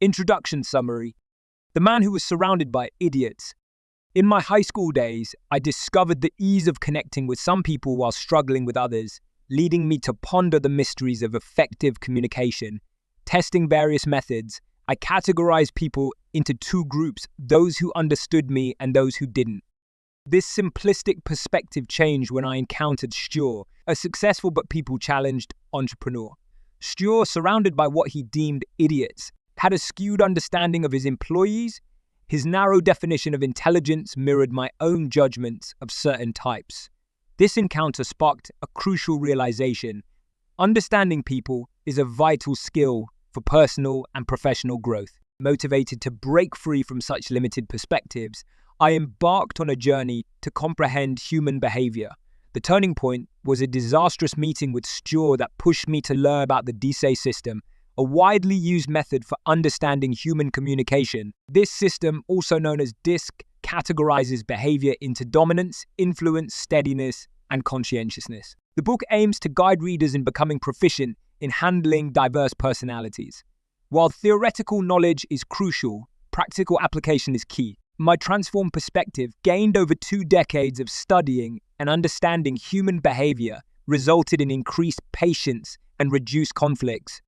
Introduction summary. The man who was surrounded by idiots. In my high school days, I discovered the ease of connecting with some people while struggling with others, leading me to ponder the mysteries of effective communication. Testing various methods, I categorized people into two groups, those who understood me and those who didn't. This simplistic perspective changed when I encountered Stuart, a successful but people-challenged entrepreneur. Stuart, surrounded by what he deemed idiots, had a skewed understanding of his employees. His narrow definition of intelligence mirrored my own judgments of certain types. This encounter sparked a crucial realization. Understanding people is a vital skill for personal and professional growth. Motivated to break free from such limited perspectives, I embarked on a journey to comprehend human behavior. The turning point was a disastrous meeting with Stuart that pushed me to learn about the DISC system, a widely used method for understanding human communication. This system, also known as DISC, categorizes behavior into dominance, influence, steadiness, and conscientiousness. The book aims to guide readers in becoming proficient in handling diverse personalities. While theoretical knowledge is crucial, practical application is key. My transformed perspective, gained over 2 decades of studying and understanding human behavior, resulted in increased patience and reduced conflicts.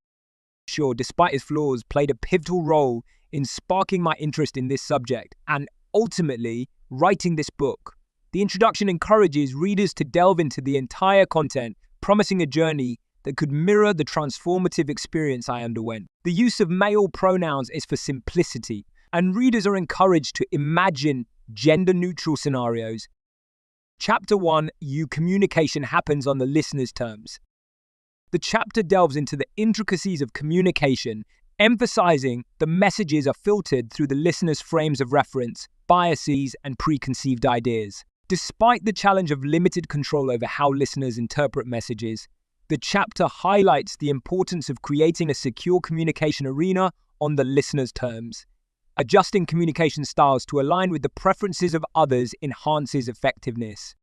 Sure, despite his flaws, played a pivotal role in sparking my interest in this subject and ultimately writing this book. The introduction encourages readers to delve into the entire content, promising a journey that could mirror the transformative experience I underwent. The use of male pronouns is for simplicity, and readers are encouraged to imagine gender-neutral scenarios. Chapter 1, Communication happens on the listener's terms. The chapter delves into the intricacies of communication, emphasizing the messages are filtered through the listener's frames of reference, biases, and preconceived ideas. Despite the challenge of limited control over how listeners interpret messages, the chapter highlights the importance of creating a secure communication arena on the listener's terms. Adjusting communication styles to align with the preferences of others enhances effectiveness.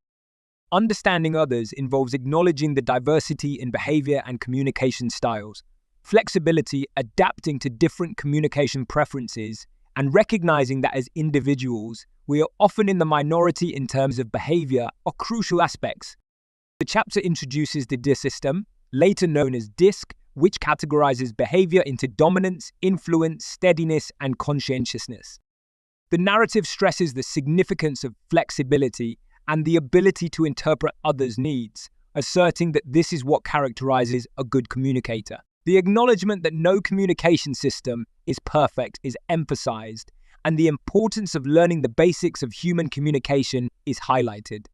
Understanding others involves acknowledging the diversity in behavior and communication styles, flexibility, adapting to different communication preferences, and recognizing that as individuals, we are often in the minority in terms of behavior are crucial aspects. The chapter introduces the DISC system, later known as DISC, which categorizes behavior into dominance, influence, steadiness, and conscientiousness. The narrative stresses the significance of flexibility and the ability to interpret others' needs, asserting that this is what characterizes a good communicator. The acknowledgement that no communication system is perfect is emphasized, and the importance of learning the basics of human communication is highlighted.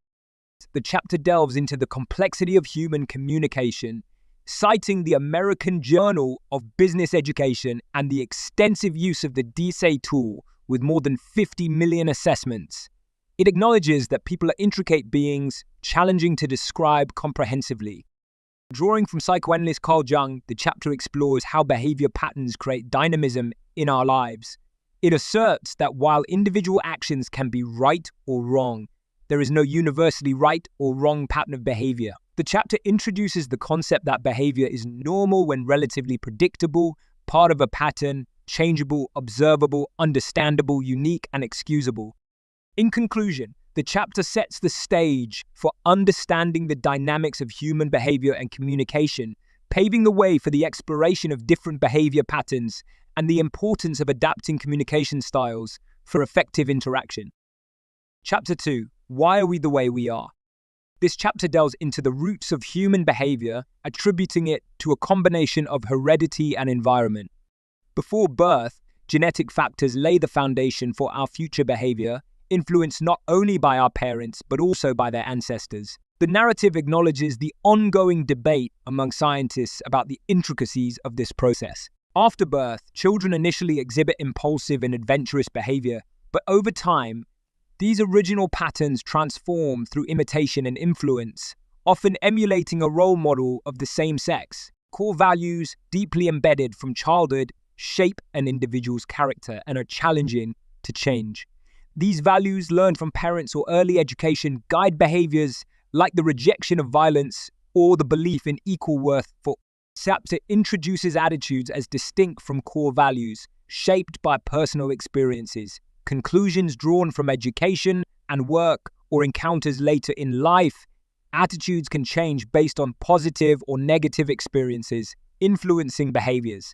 The chapter delves into the complexity of human communication, citing the American Journal of Business Education and the extensive use of the DISC tool with more than 50 million assessments. It acknowledges that people are intricate beings, challenging to describe comprehensively. Drawing from psychoanalyst Carl Jung, the chapter explores how behavior patterns create dynamism in our lives. It asserts that while individual actions can be right or wrong, there is no universally right or wrong pattern of behavior. The chapter introduces the concept that behavior is normal when relatively predictable, part of a pattern, changeable, observable, understandable, unique, and excusable. In conclusion, the chapter sets the stage for understanding the dynamics of human behavior and communication, paving the way for the exploration of different behavior patterns and the importance of adapting communication styles for effective interaction. Chapter 2, Why Are We the Way We Are? This chapter delves into the roots of human behavior, attributing it to a combination of heredity and environment. Before birth, genetic factors lay the foundation for our future behavior, influenced not only by our parents, but also by their ancestors. The narrative acknowledges the ongoing debate among scientists about the intricacies of this process. After birth, children initially exhibit impulsive and adventurous behavior, but over time, these original patterns transform through imitation and influence, often emulating a role model of the same sex. Core values, deeply embedded from childhood, shape an individual's character and are challenging to change. These values learned from parents or early education guide behaviors like the rejection of violence or the belief in equal worth for. Chapter introduces attitudes as distinct from core values, shaped by personal experiences, conclusions drawn from education and work, or encounters later in life. Attitudes can change based on positive or negative experiences, influencing behaviors.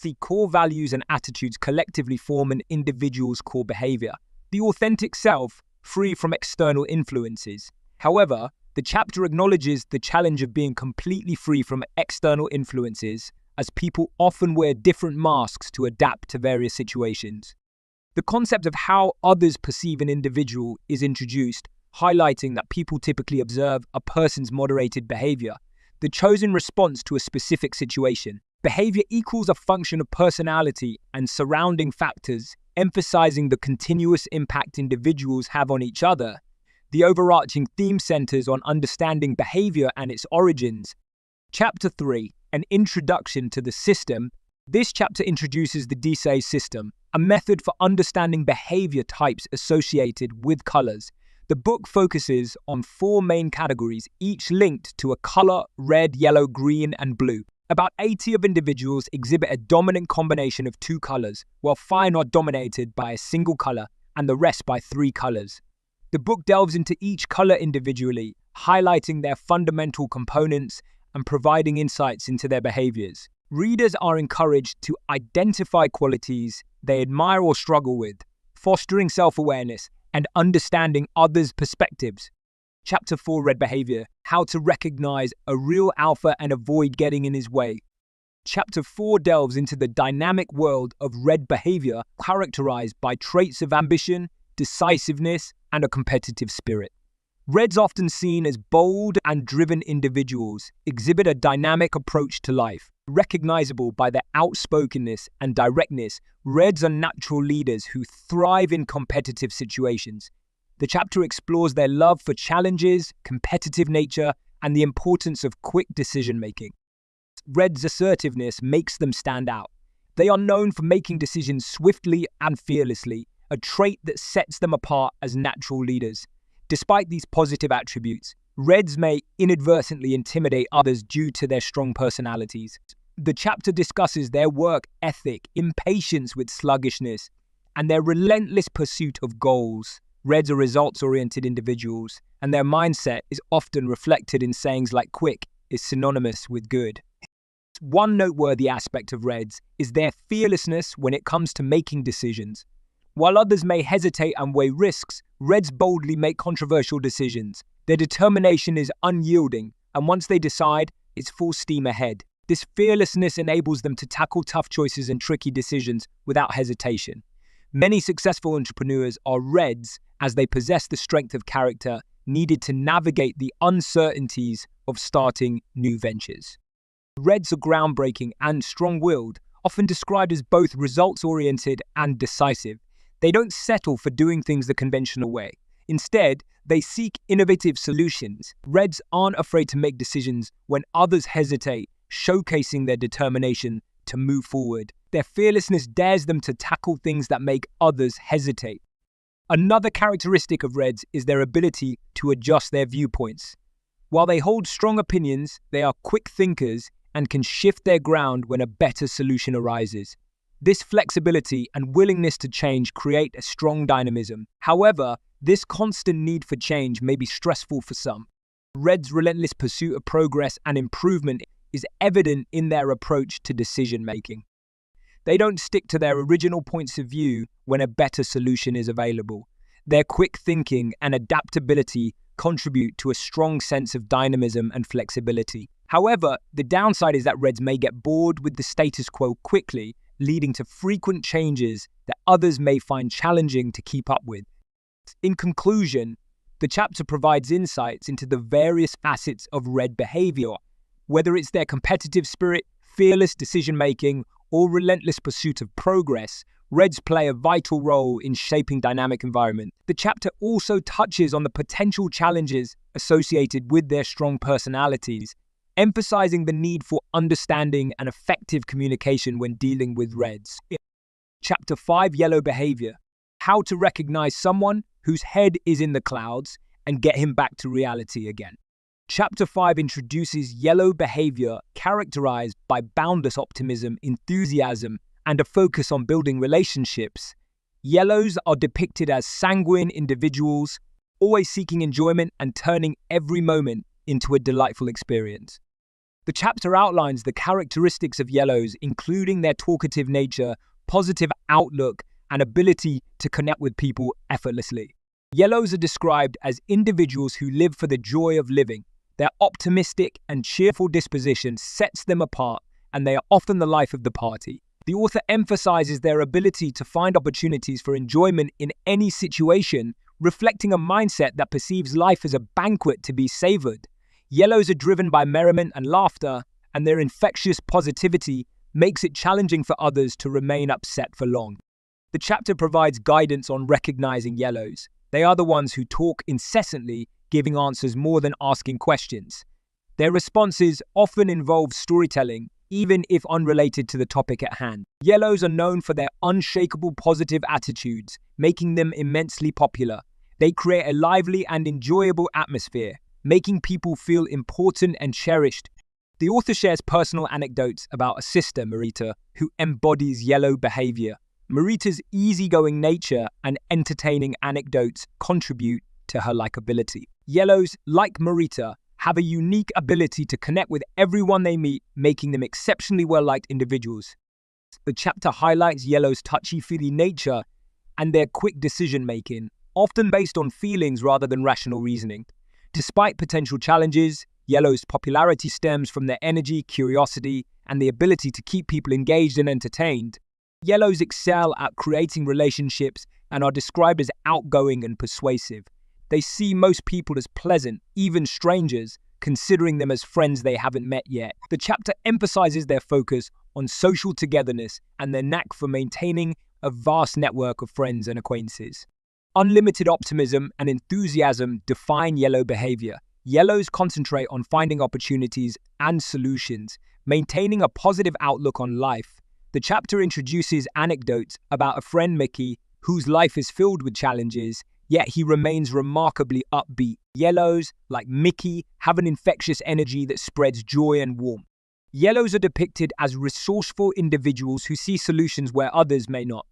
The core values and attitudes collectively form an individual's core behavior, the authentic self, free from external influences. However, the chapter acknowledges the challenge of being completely free from external influences, as people often wear different masks to adapt to various situations. The concept of how others perceive an individual is introduced, highlighting that people typically observe a person's moderated behavior, the chosen response to a specific situation. Behavior equals a function of personality and surrounding factors, emphasizing the continuous impact individuals have on each other. The overarching theme centers on understanding behavior and its origins. Chapter 3, an introduction to the system. This chapter introduces the DSAI system, a method for understanding behavior types associated with colors. The book focuses on 4 main categories, each linked to a color: red, yellow, green, and blue. About 80 of individuals exhibit a dominant combination of 2 colors, while 5 are dominated by a single color and the rest by 3 colors. The book delves into each color individually, highlighting their fundamental components and providing insights into their behaviors. Readers are encouraged to identify qualities they admire or struggle with, fostering self-awareness and understanding others' perspectives. Chapter 4, Red Behavior, how to recognize a real alpha and avoid getting in his way. Chapter 4 delves into the dynamic world of red behavior, characterized by traits of ambition, decisiveness, and a competitive spirit. Reds, often seen as bold and driven individuals, exhibit a dynamic approach to life. Recognizable by their outspokenness and directness, Reds are natural leaders who thrive in competitive situations. The chapter explores their love for challenges, competitive nature, and the importance of quick decision-making. Reds' assertiveness makes them stand out. They are known for making decisions swiftly and fearlessly, a trait that sets them apart as natural leaders. Despite these positive attributes, Reds may inadvertently intimidate others due to their strong personalities. The chapter discusses their work ethic, impatience with sluggishness, and their relentless pursuit of goals. Reds are results-oriented individuals, and their mindset is often reflected in sayings like "quick" is synonymous with good. One noteworthy aspect of Reds is their fearlessness when it comes to making decisions. While others may hesitate and weigh risks, Reds boldly make controversial decisions. Their determination is unyielding, and once they decide, it's full steam ahead. This fearlessness enables them to tackle tough choices and tricky decisions without hesitation. Many successful entrepreneurs are Reds, as they possess the strength of character needed to navigate the uncertainties of starting new ventures. Reds are groundbreaking and strong-willed, often described as both results-oriented and decisive. They don't settle for doing things the conventional way. Instead, they seek innovative solutions. Reds aren't afraid to make decisions when others hesitate, showcasing their determination to move forward. Their fearlessness dares them to tackle things that make others hesitate. Another characteristic of Reds is their ability to adjust their viewpoints. While they hold strong opinions, they are quick thinkers and can shift their ground when a better solution arises. This flexibility and willingness to change create a strong dynamism. However, this constant need for change may be stressful for some. Reds' relentless pursuit of progress and improvement is evident in their approach to decision-making. They don't stick to their original points of view when a better solution is available. Their quick thinking and adaptability contribute to a strong sense of dynamism and flexibility. However, the downside is that Reds may get bored with the status quo quickly, leading to frequent changes that others may find challenging to keep up with. In conclusion, the chapter provides insights into the various facets of Red behavior. Whether it's their competitive spirit, fearless decision-making, or relentless pursuit of progress, Reds play a vital role in shaping dynamic environment. The chapter also touches on the potential challenges associated with their strong personalities, emphasizing the need for understanding and effective communication when dealing with Reds. Chapter 5, Yellow Behavior, how to recognize someone whose head is in the clouds and get him back to reality again. Chapter 5 introduces yellow behavior characterized by boundless optimism, enthusiasm, and a focus on building relationships. Yellows are depicted as sanguine individuals, always seeking enjoyment and turning every moment into a delightful experience. The chapter outlines the characteristics of yellows, including their talkative nature, positive outlook, and ability to connect with people effortlessly. Yellows are described as individuals who live for the joy of living. Their optimistic and cheerful disposition sets them apart, and they are often the life of the party. The author emphasizes their ability to find opportunities for enjoyment in any situation, reflecting a mindset that perceives life as a banquet to be savored. Yellows are driven by merriment and laughter, and their infectious positivity makes it challenging for others to remain upset for long. The chapter provides guidance on recognizing yellows. They are the ones who talk incessantly, giving answers more than asking questions. Their responses often involve storytelling, even if unrelated to the topic at hand. Yellows are known for their unshakable positive attitudes, making them immensely popular. They create a lively and enjoyable atmosphere, making people feel important and cherished. The author shares personal anecdotes about a sister, Marita, who embodies yellow behavior. Marita's easygoing nature and entertaining anecdotes contribute to her likability. Yellows, like Marita, have a unique ability to connect with everyone they meet, making them exceptionally well-liked individuals. The chapter highlights yellows' touchy-feely nature and their quick decision-making, often based on feelings rather than rational reasoning. Despite potential challenges, yellows' popularity stems from their energy, curiosity, and the ability to keep people engaged and entertained. Yellows excel at creating relationships and are described as outgoing and persuasive. They see most people as pleasant, even strangers, considering them as friends they haven't met yet. The chapter emphasizes their focus on social togetherness and their knack for maintaining a vast network of friends and acquaintances. Unlimited optimism and enthusiasm define yellow behavior. Yellows concentrate on finding opportunities and solutions, maintaining a positive outlook on life. The chapter introduces anecdotes about a friend, Mickey, whose life is filled with challenges, yet he remains remarkably upbeat. Yellows, like Mickey, have an infectious energy that spreads joy and warmth. Yellows are depicted as resourceful individuals who see solutions where others may not.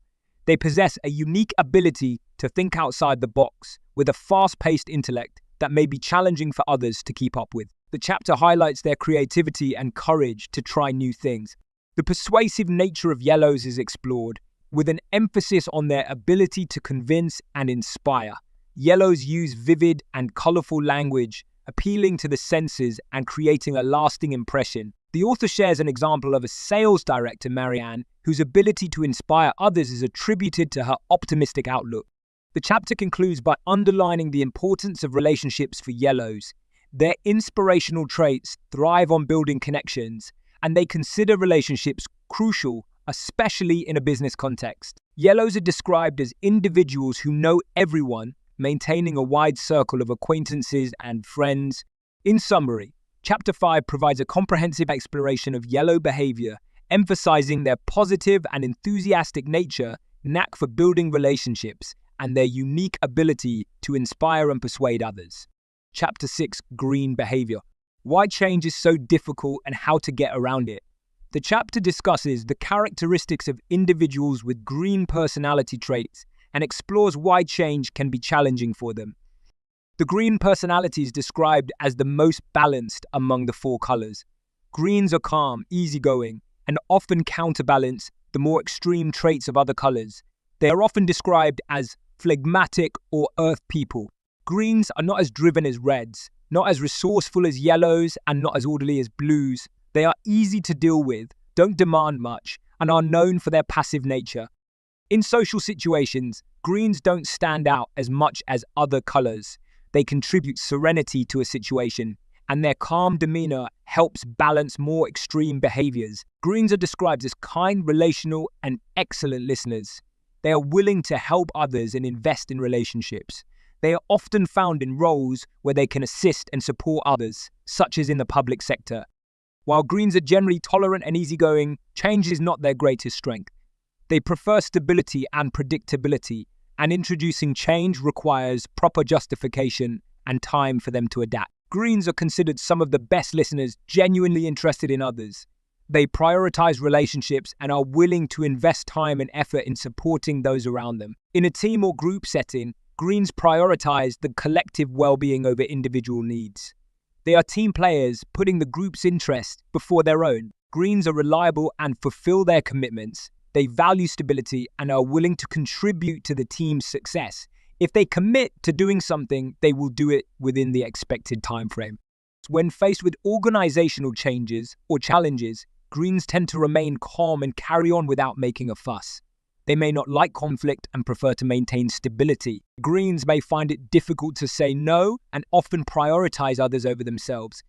They possess a unique ability to think outside the box, with a fast-paced intellect that may be challenging for others to keep up with. The chapter highlights their creativity and courage to try new things. The persuasive nature of yellows is explored, with an emphasis on their ability to convince and inspire. Yellows use vivid and colorful language, appealing to the senses and creating a lasting impression. The author shares an example of a sales director, Marianne, whose ability to inspire others is attributed to her optimistic outlook. The chapter concludes by underlining the importance of relationships for yellows. Their inspirational traits thrive on building connections, and they consider relationships crucial, especially in a business context. Yellows are described as individuals who know everyone, maintaining a wide circle of acquaintances and friends. In summary, Chapter 5 provides a comprehensive exploration of yellow behavior, emphasizing their positive and enthusiastic nature, knack for building relationships, and their unique ability to inspire and persuade others. Chapter 6, Green Behavior. Why change is so difficult and how to get around it. The chapter discusses the characteristics of individuals with green personality traits and explores why change can be challenging for them. The green personality is described as the most balanced among the four colors. Greens are calm, easygoing, and often counterbalance the more extreme traits of other colors. They are often described as phlegmatic or earth people. Greens are not as driven as reds, not as resourceful as yellows, and not as orderly as blues. They are easy to deal with, don't demand much, and are known for their passive nature. In social situations, greens don't stand out as much as other colors. They contribute serenity to a situation, and their calm demeanor helps balance more extreme behaviors. Greens are described as kind, relational, and excellent listeners. They are willing to help others and invest in relationships. They are often found in roles where they can assist and support others, such as in the public sector. While greens are generally tolerant and easygoing, change is not their greatest strength. They prefer stability and predictability, and introducing change requires proper justification and time for them to adapt. Greens are considered some of the best listeners, genuinely interested in others. They prioritize relationships and are willing to invest time and effort in supporting those around them. In a team or group setting, greens prioritize the collective well-being over individual needs. They are team players, putting the group's interest before their own. Greens are reliable and fulfill their commitments. They value stability and are willing to contribute to the team's success. If they commit to doing something, they will do it within the expected time frame. When faced with organizational changes or challenges, greens tend to remain calm and carry on without making a fuss. They may not like conflict and prefer to maintain stability. Greens may find it difficult to say no and often prioritize others over themselves.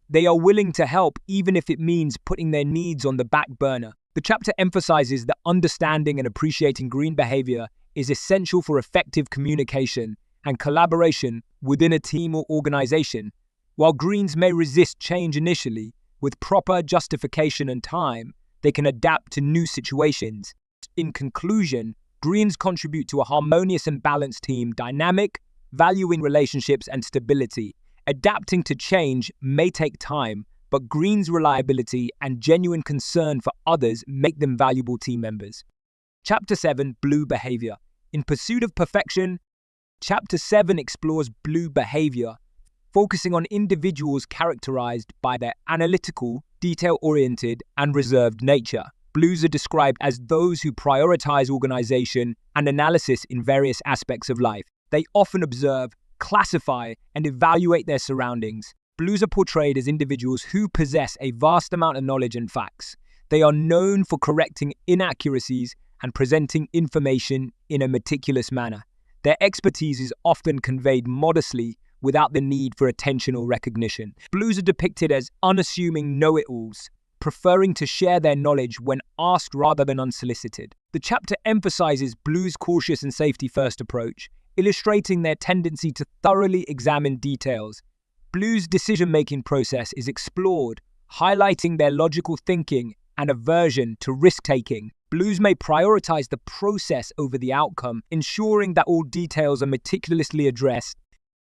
They are willing to help even if it means putting their needs on the back burner. The chapter emphasizes that understanding and appreciating green behavior is essential for effective communication and collaboration within a team or organization. While greens may resist change initially, with proper justification and time, they can adapt to new situations. In conclusion, greens contribute to a harmonious and balanced team dynamic, valuing relationships and stability. Adapting to change may take time, but greens' reliability and genuine concern for others make them valuable team members. Chapter 7, Blue Behavior. In pursuit of perfection, Chapter 7 explores blue behavior, focusing on individuals characterized by their analytical, detail-oriented, and reserved nature. Blues are described as those who prioritize organization and analysis in various aspects of life. They often observe, classify, and evaluate their surroundings. Blues are portrayed as individuals who possess a vast amount of knowledge and facts. They are known for correcting inaccuracies and presenting information in a meticulous manner. Their expertise is often conveyed modestly without the need for attention or recognition. Blues are depicted as unassuming know-it-alls, preferring to share their knowledge when asked rather than unsolicited. The chapter emphasizes Blues' cautious and safety-first approach, illustrating their tendency to thoroughly examine details. Blues' decision-making process is explored, highlighting their logical thinking and aversion to risk-taking. Blues may prioritize the process over the outcome, ensuring that all details are meticulously addressed.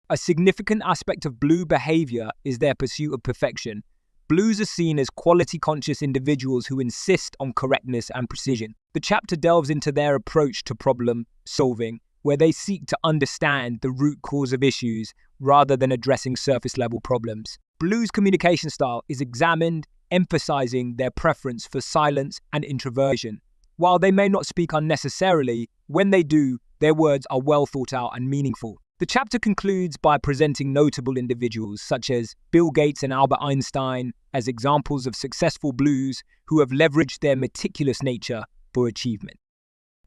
A significant aspect of blue behavior is their pursuit of perfection. Blues are seen as quality-conscious individuals who insist on correctness and precision. The chapter delves into their approach to problem-solving, where they seek to understand the root cause of issues rather than addressing surface-level problems. Blues' communication style is examined, emphasizing their preference for silence and introversion. While they may not speak unnecessarily, when they do, their words are well thought out and meaningful. The chapter concludes by presenting notable individuals such as Bill Gates and Albert Einstein as examples of successful blues who have leveraged their meticulous nature for achievement.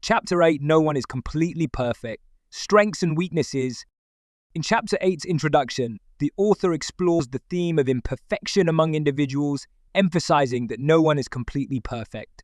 Chapter 8, No One is Completely Perfect. Strengths and Weaknesses. In Chapter 8's introduction, the author explores the theme of imperfection among individuals, emphasizing that no one is completely perfect.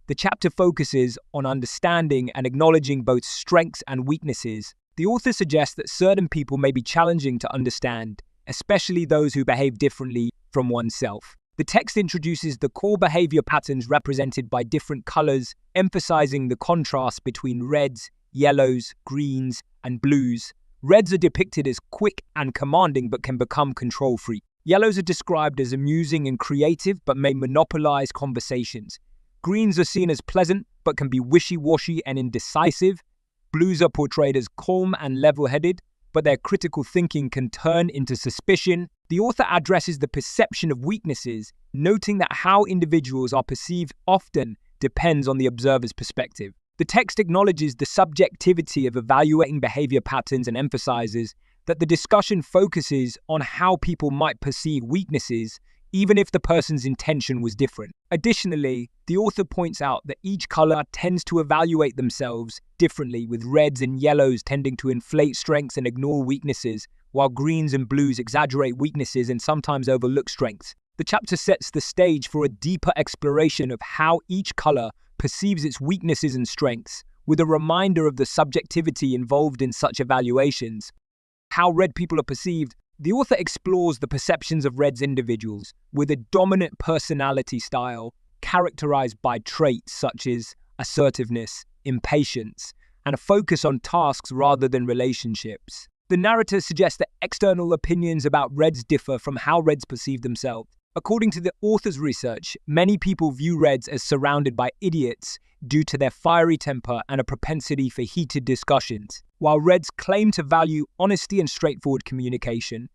The chapter focuses on understanding and acknowledging both strengths and weaknesses. The author suggests that certain people may be challenging to understand, especially those who behave differently from oneself. The text introduces the core behavior patterns represented by different colors, emphasizing the contrast between reds, yellows, greens, and blues. Reds are depicted as quick and commanding but can become control-freak. Yellows are described as amusing and creative but may monopolize conversations. Greens are seen as pleasant but can be wishy-washy and indecisive. Blues are portrayed as calm and level-headed, but their critical thinking can turn into suspicion. The author addresses the perception of weaknesses, noting that how individuals are perceived often depends on the observer's perspective. The text acknowledges the subjectivity of evaluating behavior patterns and emphasizes that the discussion focuses on how people might perceive weaknesses, even if the person's intention was different. Additionally, the author points out that each color tends to evaluate themselves differently, with reds and yellows tending to inflate strengths and ignore weaknesses, while greens and blues exaggerate weaknesses and sometimes overlook strengths. The chapter sets the stage for a deeper exploration of how each color perceives its weaknesses and strengths, with a reminder of the subjectivity involved in such evaluations. How red people are perceived. The author explores the perceptions of Red's individuals with a dominant personality style characterized by traits such as assertiveness, impatience, and a focus on tasks rather than relationships. The narrator suggests that external opinions about Reds differ from how Reds perceive themselves. According to the author's research, many people view Reds as surrounded by idiots due to their fiery temper and a propensity for heated discussions. While Reds claim to value honesty and straightforward communication,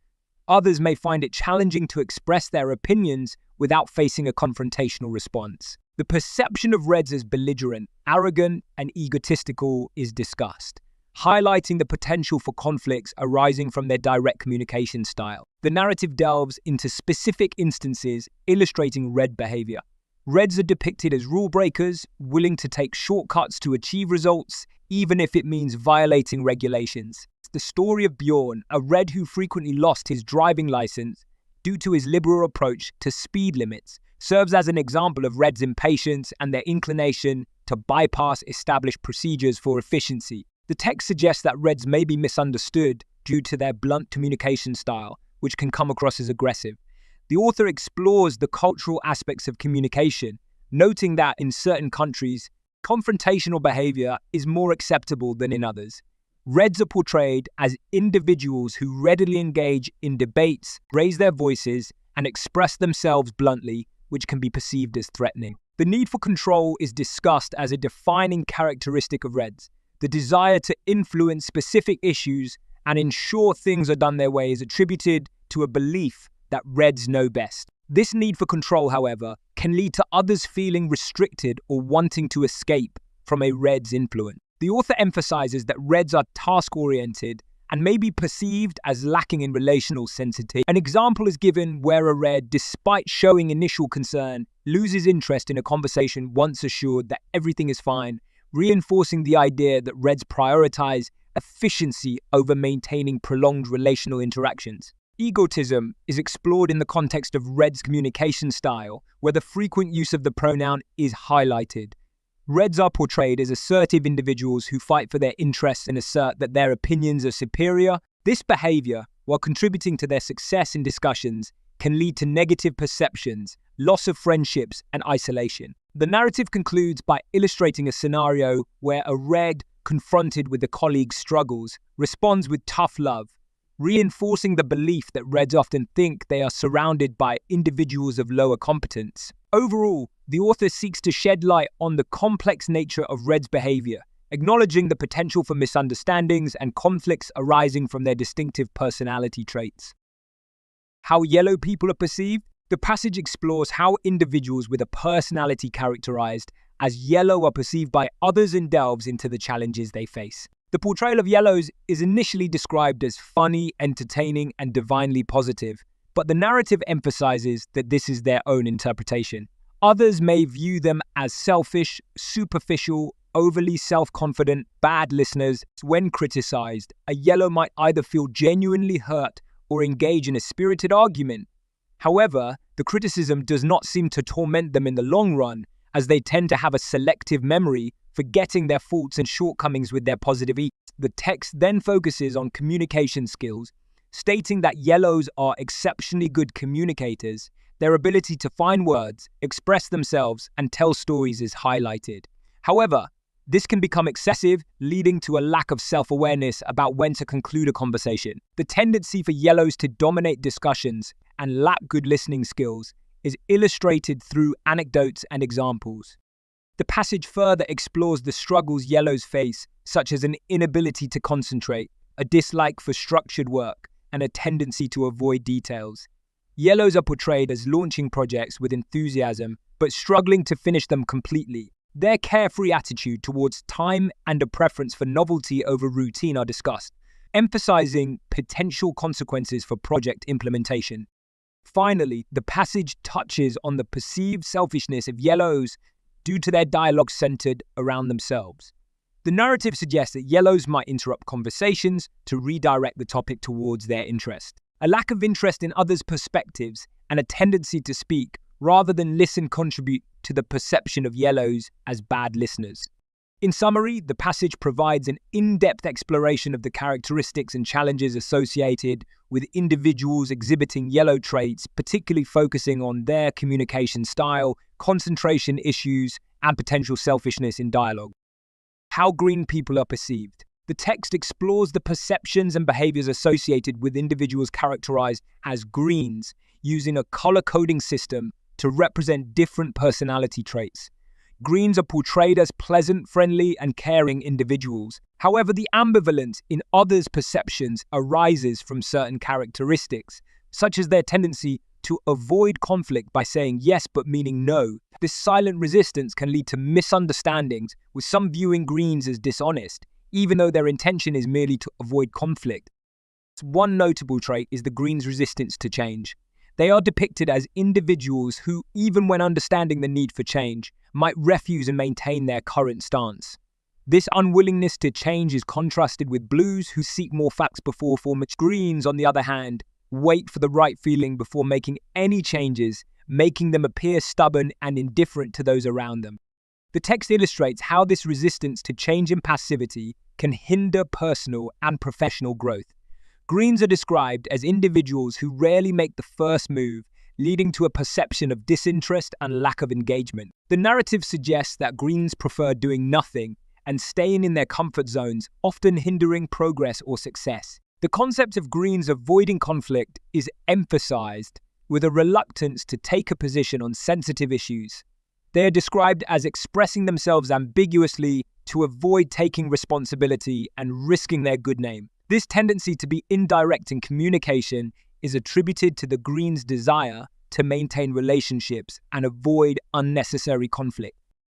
others may find it challenging to express their opinions without facing a confrontational response. The perception of Reds as belligerent, arrogant, and egotistical is discussed, highlighting the potential for conflicts arising from their direct communication style. The narrative delves into specific instances illustrating Red behavior. Reds are depicted as rule breakers, willing to take shortcuts to achieve results, even if it means violating regulations. The story of Bjorn, a Red who frequently lost his driving license due to his liberal approach to speed limits, serves as an example of Reds' impatience and their inclination to bypass established procedures for efficiency. The text suggests that Reds may be misunderstood due to their blunt communication style, which can come across as aggressive. The author explores the cultural aspects of communication, noting that in certain countries, confrontational behavior is more acceptable than in others. Reds are portrayed as individuals who readily engage in debates, raise their voices, and express themselves bluntly, which can be perceived as threatening. The need for control is discussed as a defining characteristic of Reds. The desire to influence specific issues and ensure things are done their way is attributed to a belief that Reds know best. This need for control, however, can lead to others feeling restricted or wanting to escape from a Red's influence. The author emphasizes that Reds are task-oriented and may be perceived as lacking in relational sensitivity. An example is given where a Red, despite showing initial concern, loses interest in a conversation once assured that everything is fine, reinforcing the idea that Reds prioritize efficiency over maintaining prolonged relational interactions. Egotism is explored in the context of Reds' communication style, where the frequent use of the pronoun is highlighted. Reds are portrayed as assertive individuals who fight for their interests and assert that their opinions are superior. This behavior, while contributing to their success in discussions, can lead to negative perceptions, loss of friendships, and isolation. The narrative concludes by illustrating a scenario where a Red, confronted with a colleague's struggles, responds with tough love, reinforcing the belief that Reds often think they are surrounded by individuals of lower competence. Overall, the author seeks to shed light on the complex nature of Reds' behavior, acknowledging the potential for misunderstandings and conflicts arising from their distinctive personality traits. How yellow people are perceived? The passage explores how individuals with a personality characterized as yellow are perceived by others and delves into the challenges they face. The portrayal of yellows is initially described as funny, entertaining, and divinely positive, but the narrative emphasizes that this is their own interpretation. Others may view them as selfish, superficial, overly self-confident, bad listeners. When criticized, a yellow might either feel genuinely hurt or engage in a spirited argument. However, the criticism does not seem to torment them in the long run, as they tend to have a selective memory, forgetting their faults and shortcomings with their positive ease. The text then focuses on communication skills, stating that yellows are exceptionally good communicators. Their ability to find words, express themselves, and tell stories is highlighted. However, this can become excessive, leading to a lack of self-awareness about when to conclude a conversation. The tendency for yellows to dominate discussions and lack good listening skills is illustrated through anecdotes and examples. The passage further explores the struggles yellows face, such as an inability to concentrate, a dislike for structured work, and a tendency to avoid details. Yellows are portrayed as launching projects with enthusiasm, but struggling to finish them completely. Their carefree attitude towards time and a preference for novelty over routine are discussed, emphasizing potential consequences for project implementation. Finally, the passage touches on the perceived selfishness of yellows due to their dialogue centered around themselves. The narrative suggests that yellows might interrupt conversations to redirect the topic towards their interest. A lack of interest in others' perspectives and a tendency to speak rather than listen contribute to the perception of yellows as bad listeners. In summary, the passage provides an in-depth exploration of the characteristics and challenges associated with individuals exhibiting yellow traits, particularly focusing on their communication style, concentration issues, and potential selfishness in dialogue. How green people are perceived. The text explores the perceptions and behaviors associated with individuals characterized as greens, using a color coding system to represent different personality traits. Greens are portrayed as pleasant, friendly, and caring individuals. However, the ambivalence in others' perceptions arises from certain characteristics, such as their tendency to avoid conflict by saying yes but meaning no. This silent resistance can lead to misunderstandings, with some viewing Greens as dishonest, even though their intention is merely to avoid conflict. One notable trait is the Greens' resistance to change. They are depicted as individuals who, even when understanding the need for change, might refuse and maintain their current stance. This unwillingness to change is contrasted with Blues, who seek more facts before forming. Greens, on the other hand, wait for the right feeling before making any changes, making them appear stubborn and indifferent to those around them. The text illustrates how this resistance to change and passivity can hinder personal and professional growth. Greens are described as individuals who rarely make the first move, leading to a perception of disinterest and lack of engagement. The narrative suggests that Greens prefer doing nothing and staying in their comfort zones, often hindering progress or success. The concept of Greens avoiding conflict is emphasized with a reluctance to take a position on sensitive issues. They are described as expressing themselves ambiguously to avoid taking responsibility and risking their good name. This tendency to be indirect in communication is attributed to the Greens' desire to maintain relationships and avoid unnecessary conflict.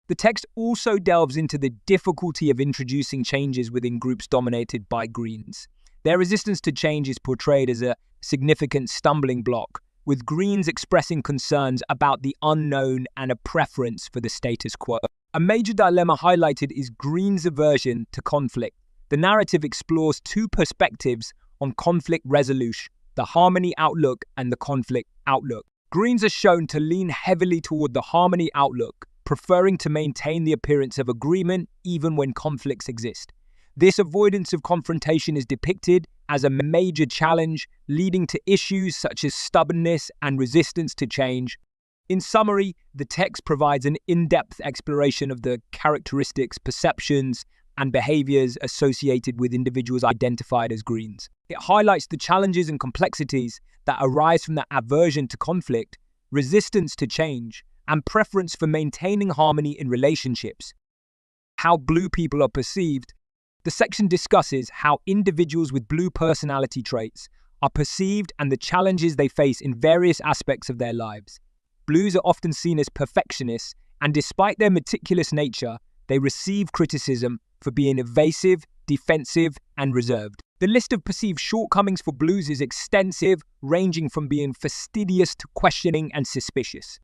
The text also delves into the difficulty of introducing changes within groups dominated by Greens. Their resistance to change is portrayed as a significant stumbling block, with Greens expressing concerns about the unknown and a preference for the status quo. A major dilemma highlighted is Greens' aversion to conflict. The narrative explores two perspectives on conflict resolution: the harmony outlook and the conflict outlook. Greens are shown to lean heavily toward the harmony outlook, preferring to maintain the appearance of agreement even when conflicts exist. This avoidance of confrontation is depicted as a major challenge, leading to issues such as stubbornness and resistance to change. In summary, the text provides an in-depth exploration of the characteristics, perceptions, and behaviors associated with individuals identified as Greens. It highlights the challenges and complexities that arise from the aversion to conflict, resistance to change, and preference for maintaining harmony in relationships. How Blue people are perceived. The section discusses how individuals with Blue personality traits are perceived and the challenges they face in various aspects of their lives. Blues are often seen as perfectionists, and despite their meticulous nature, they receive criticism for being evasive, defensive, and reserved. The list of perceived shortcomings for Blues is extensive, ranging from being fastidious to questioning and suspicious.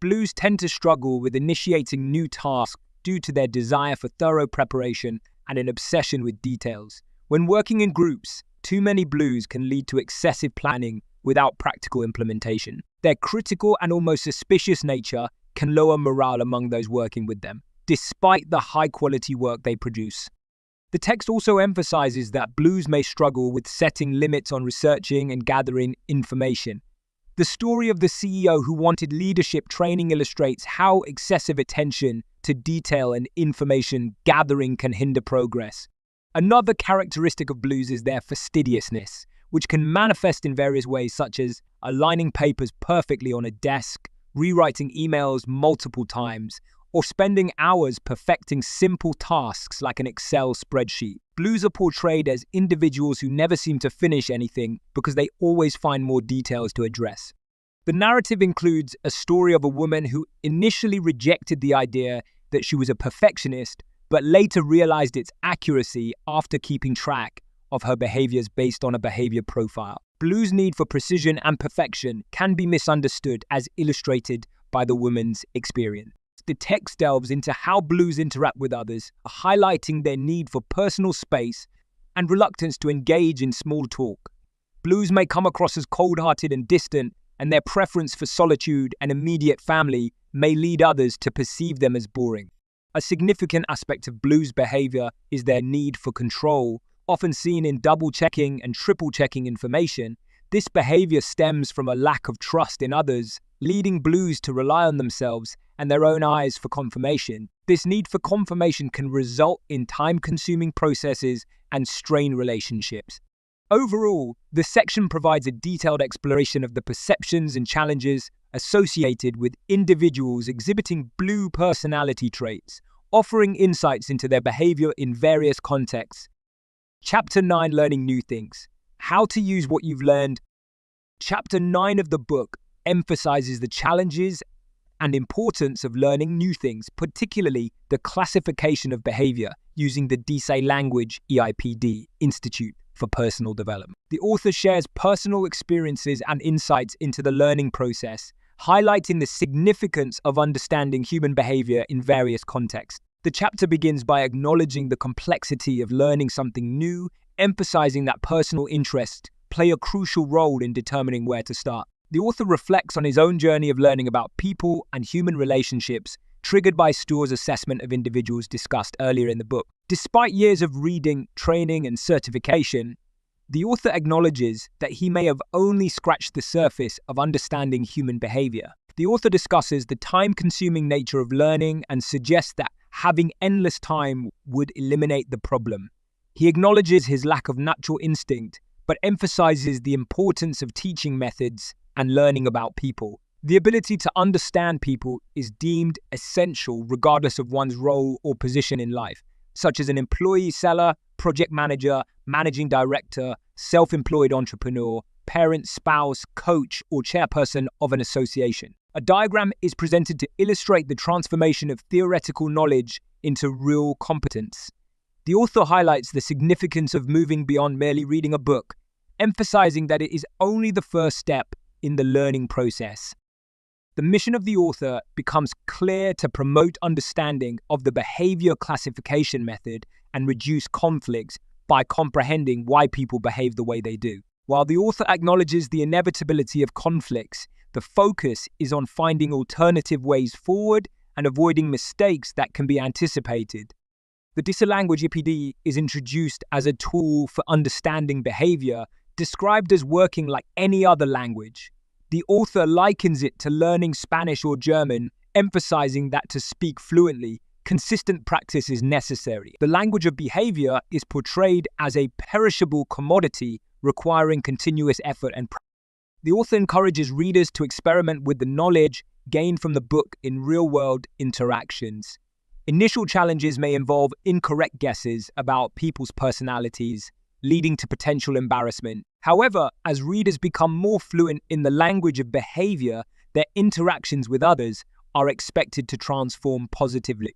Blues tend to struggle with initiating new tasks due to their desire for thorough preparation and an obsession with details. When working in groups, too many Blues can lead to excessive planning without practical implementation. Their critical and almost suspicious nature can lower morale among those working with them, despite the high-quality work they produce. The text also emphasizes that Blues may struggle with setting limits on researching and gathering information. The story of the CEO who wanted leadership training illustrates how excessive attention to detail and information gathering can hinder progress. Another characteristic of Blues is their fastidiousness, which can manifest in various ways, such as aligning papers perfectly on a desk, rewriting emails multiple times, or spending hours perfecting simple tasks like an Excel spreadsheet. Blues are portrayed as individuals who never seem to finish anything because they always find more details to address. The narrative includes a story of a woman who initially rejected the idea that she was a perfectionist, but later realized its accuracy after keeping track of her behaviors based on a behavior profile. Blues' need for precision and perfection can be misunderstood as illustrated by the woman's experience. The text delves into how Blues interact with others, highlighting their need for personal space and reluctance to engage in small talk. Blues may come across as cold-hearted and distant, and their preference for solitude and immediate family may lead others to perceive them as boring. A significant aspect of Blues' behavior is their need for control, often seen in double-checking and triple-checking information. This behavior stems from a lack of trust in others, leading Blues to rely on themselves and their own eyes for confirmation. This need for confirmation can result in time-consuming processes and strain relationships. Overall, the section provides a detailed exploration of the perceptions and challenges associated with individuals exhibiting blue personality traits, offering insights into their behavior in various contexts. Chapter 9, Learning New Things. How to use what you've learned. Chapter 9 of the book emphasizes the challenges and importance of learning new things, particularly the classification of behavior using the DSAI language EIPD Institute for Personal Development. The author shares personal experiences and insights into the learning process, highlighting the significance of understanding human behavior in various contexts. The chapter begins by acknowledging the complexity of learning something new, emphasizing that personal interests play a crucial role in determining where to start. The author reflects on his own journey of learning about people and human relationships, triggered by Stoor's assessment of individuals discussed earlier in the book. Despite years of reading, training, and certification, the author acknowledges that he may have only scratched the surface of understanding human behavior. The author discusses the time-consuming nature of learning and suggests that having endless time would eliminate the problem. He acknowledges his lack of natural instinct, but emphasizes the importance of teaching methods and learning about people. The ability to understand people is deemed essential regardless of one's role or position in life, such as an employee, seller, project manager, managing director, self-employed entrepreneur, parent, spouse, coach, or chairperson of an association. A diagram is presented to illustrate the transformation of theoretical knowledge into real competence. The author highlights the significance of moving beyond merely reading a book, emphasizing that it is only the first step in the learning process. The mission of the author becomes clear to promote understanding of the behavior classification method and reduce conflicts by comprehending why people behave the way they do. While the author acknowledges the inevitability of conflicts, the focus is on finding alternative ways forward and avoiding mistakes that can be anticipated. The DSAI language EIPD is introduced as a tool for understanding behavior, described as working like any other language. The author likens it to learning Spanish or German, emphasizing that to speak fluently, consistent practice is necessary. The language of behavior is portrayed as a perishable commodity requiring continuous effort and practice. The author encourages readers to experiment with the knowledge gained from the book in real-world interactions. Initial challenges may involve incorrect guesses about people's personalities, leading to potential embarrassment. However, as readers become more fluent in the language of behavior, their interactions with others are expected to transform positively.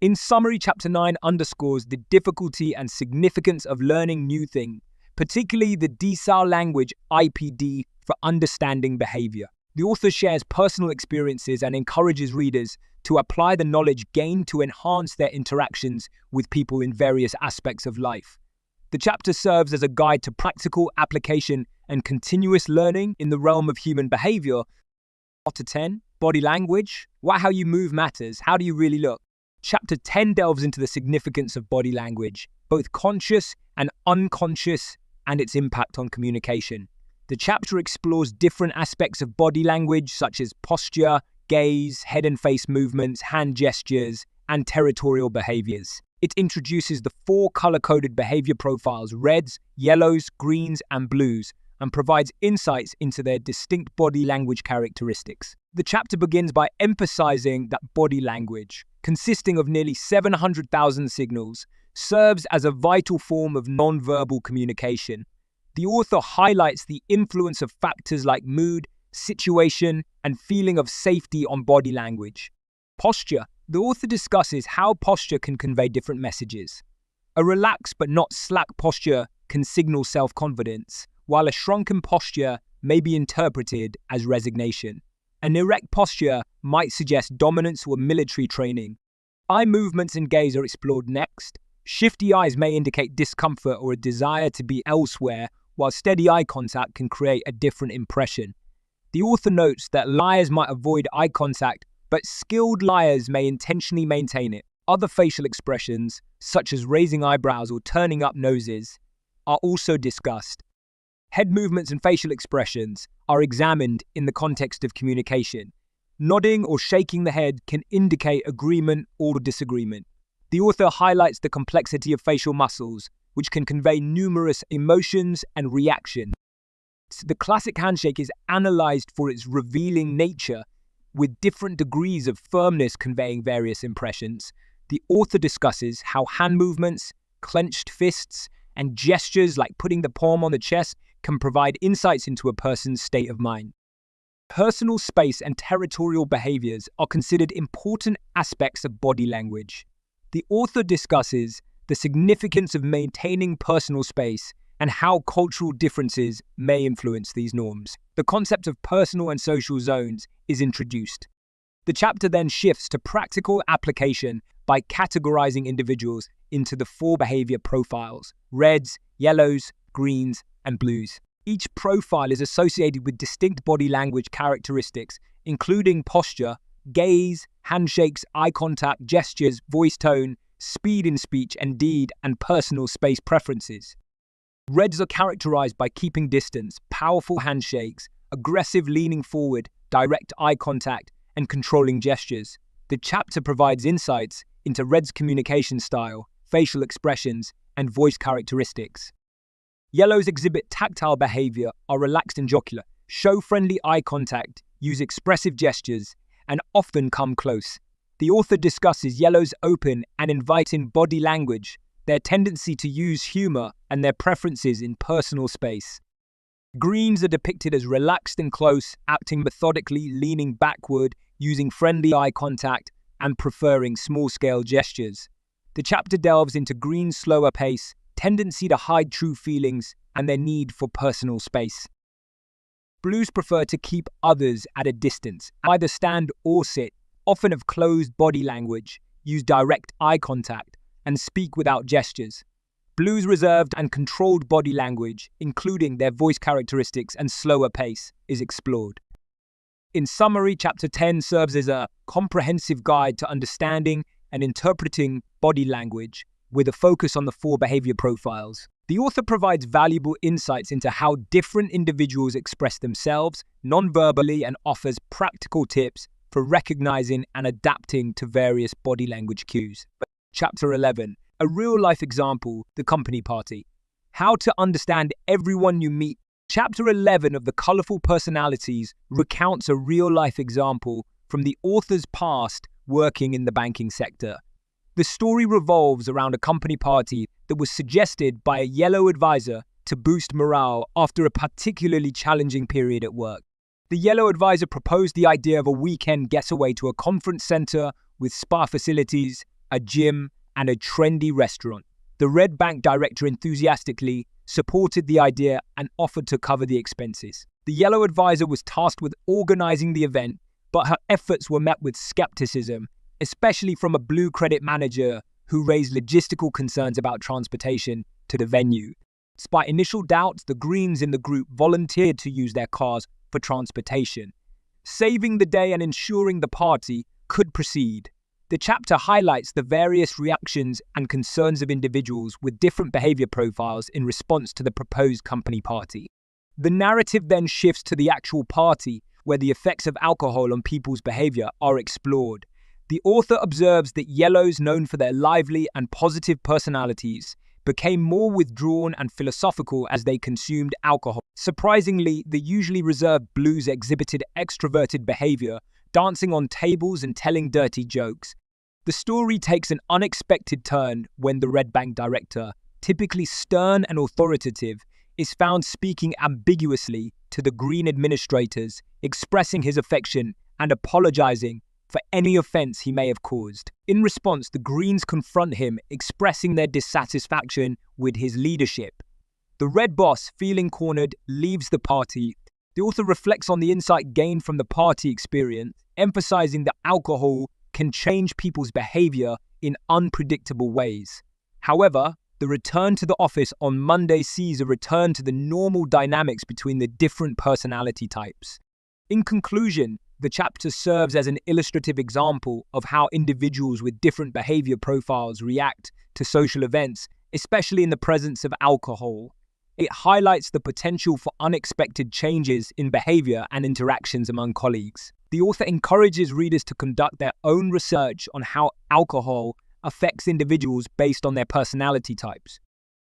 In summary, Chapter 9 underscores the difficulty and significance of learning new things, particularly the DSAI language EIPD for understanding behavior. The author shares personal experiences and encourages readers to apply the knowledge gained to enhance their interactions with people in various aspects of life. The chapter serves as a guide to practical application and continuous learning in the realm of human behavior. Chapter 10, Body Language. How you move matters. How do you really look? Chapter 10 delves into the significance of body language, both conscious and unconscious, and its impact on communication. The chapter explores different aspects of body language, such as posture, gaze, head and face movements, hand gestures, and territorial behaviors. It introduces the 4 color-coded behavior profiles, reds, yellows, greens, and blues, and provides insights into their distinct body language characteristics. The chapter begins by emphasizing that body language, consisting of nearly 700,000 signals, serves as a vital form of non-verbal communication. The author highlights the influence of factors like mood, situation, and feeling of safety on body language. Posture. The author discusses how posture can convey different messages. A relaxed but not slack posture can signal self-confidence, while a shrunken posture may be interpreted as resignation. An erect posture might suggest dominance or military training. Eye movements and gaze are explored next. Shifty eyes may indicate discomfort or a desire to be elsewhere, while steady eye contact can create a different impression. The author notes that liars might avoid eye contact, but skilled liars may intentionally maintain it. Other facial expressions, such as raising eyebrows or turning up noses, are also discussed. Head movements and facial expressions are examined in the context of communication. Nodding or shaking the head can indicate agreement or disagreement. The author highlights the complexity of facial muscles, which can convey numerous emotions and reactions. The classic handshake is analyzed for its revealing nature, with different degrees of firmness conveying various impressions. The author discusses how hand movements, clenched fists, and gestures like putting the palm on the chest can provide insights into a person's state of mind. Personal space and territorial behaviors are considered important aspects of body language. The author discusses the significance of maintaining personal space and how cultural differences may influence these norms. The concept of personal and social zones is introduced. The chapter then shifts to practical application by categorizing individuals into the 4 behavior profiles: reds, yellows, greens, and blues. Each profile is associated with distinct body language characteristics, including posture, gaze, handshakes, eye contact, gestures, voice tone, speed in speech and deed, and personal space preferences. Reds are characterized by keeping distance, powerful handshakes, aggressive leaning forward, direct eye contact, and controlling gestures. The chapter provides insights into Red's communication style, facial expressions, and voice characteristics. Yellows exhibit tactile behavior, are relaxed and jocular, show friendly eye contact, use expressive gestures, and often come close. The author discusses yellows' open and inviting body language, their tendency to use humor, and their preferences in personal space. Greens are depicted as relaxed and close, acting methodically, leaning backward, using friendly eye contact, and preferring small-scale gestures. The chapter delves into greens' slower pace, tendency to hide true feelings, and their need for personal space. Blues prefer to keep others at a distance, either stand or sit, often have closed body language, use direct eye contact, and speak without gestures. Blues' reserved and controlled body language, including their voice characteristics and slower pace, is explored. In summary, Chapter 10 serves as a comprehensive guide to understanding and interpreting body language, with a focus on the 4 behavior profiles. The author provides valuable insights into how different individuals express themselves non-verbally and offers practical tips for recognizing and adapting to various body language cues. Chapter 11, a real-life example, the company party. How to understand everyone you meet. Chapter 11 of The Colorful Personalities recounts a real-life example from the author's past working in the banking sector. The story revolves around a company party that was suggested by a yellow advisor to boost morale after a particularly challenging period at work. The yellow advisor proposed the idea of a weekend getaway to a conference center with spa facilities, a gym, and a trendy restaurant. The red bank director enthusiastically supported the idea and offered to cover the expenses. The yellow advisor was tasked with organizing the event, but her efforts were met with skepticism, especially from a blue credit manager who raised logistical concerns about transportation to the venue. Despite initial doubts, the greens in the group volunteered to use their cars for transportation, saving the day and ensuring the party could proceed. The chapter highlights the various reactions and concerns of individuals with different behavior profiles in response to the proposed company party. The narrative then shifts to the actual party, where the effects of alcohol on people's behavior are explored. The author observes that yellows, known for their lively and positive personalities, became more withdrawn and philosophical as they consumed alcohol. Surprisingly, the usually reserved blues exhibited extroverted behavior, dancing on tables and telling dirty jokes. The story takes an unexpected turn when the red bank director, typically stern and authoritative, is found speaking ambiguously to the green administrators, expressing his affection and apologizing for any offense he may have caused. In response, the Greens confront him, expressing their dissatisfaction with his leadership. The red boss, feeling cornered, leaves the party. The author reflects on the insight gained from the party experience, emphasizing that alcohol can change people's behavior in unpredictable ways. However, the return to the office on Monday sees a return to the normal dynamics between the different personality types. In conclusion, the chapter serves as an illustrative example of how individuals with different behavior profiles react to social events, especially in the presence of alcohol. It highlights the potential for unexpected changes in behavior and interactions among colleagues. The author encourages readers to conduct their own research on how alcohol affects individuals based on their personality types.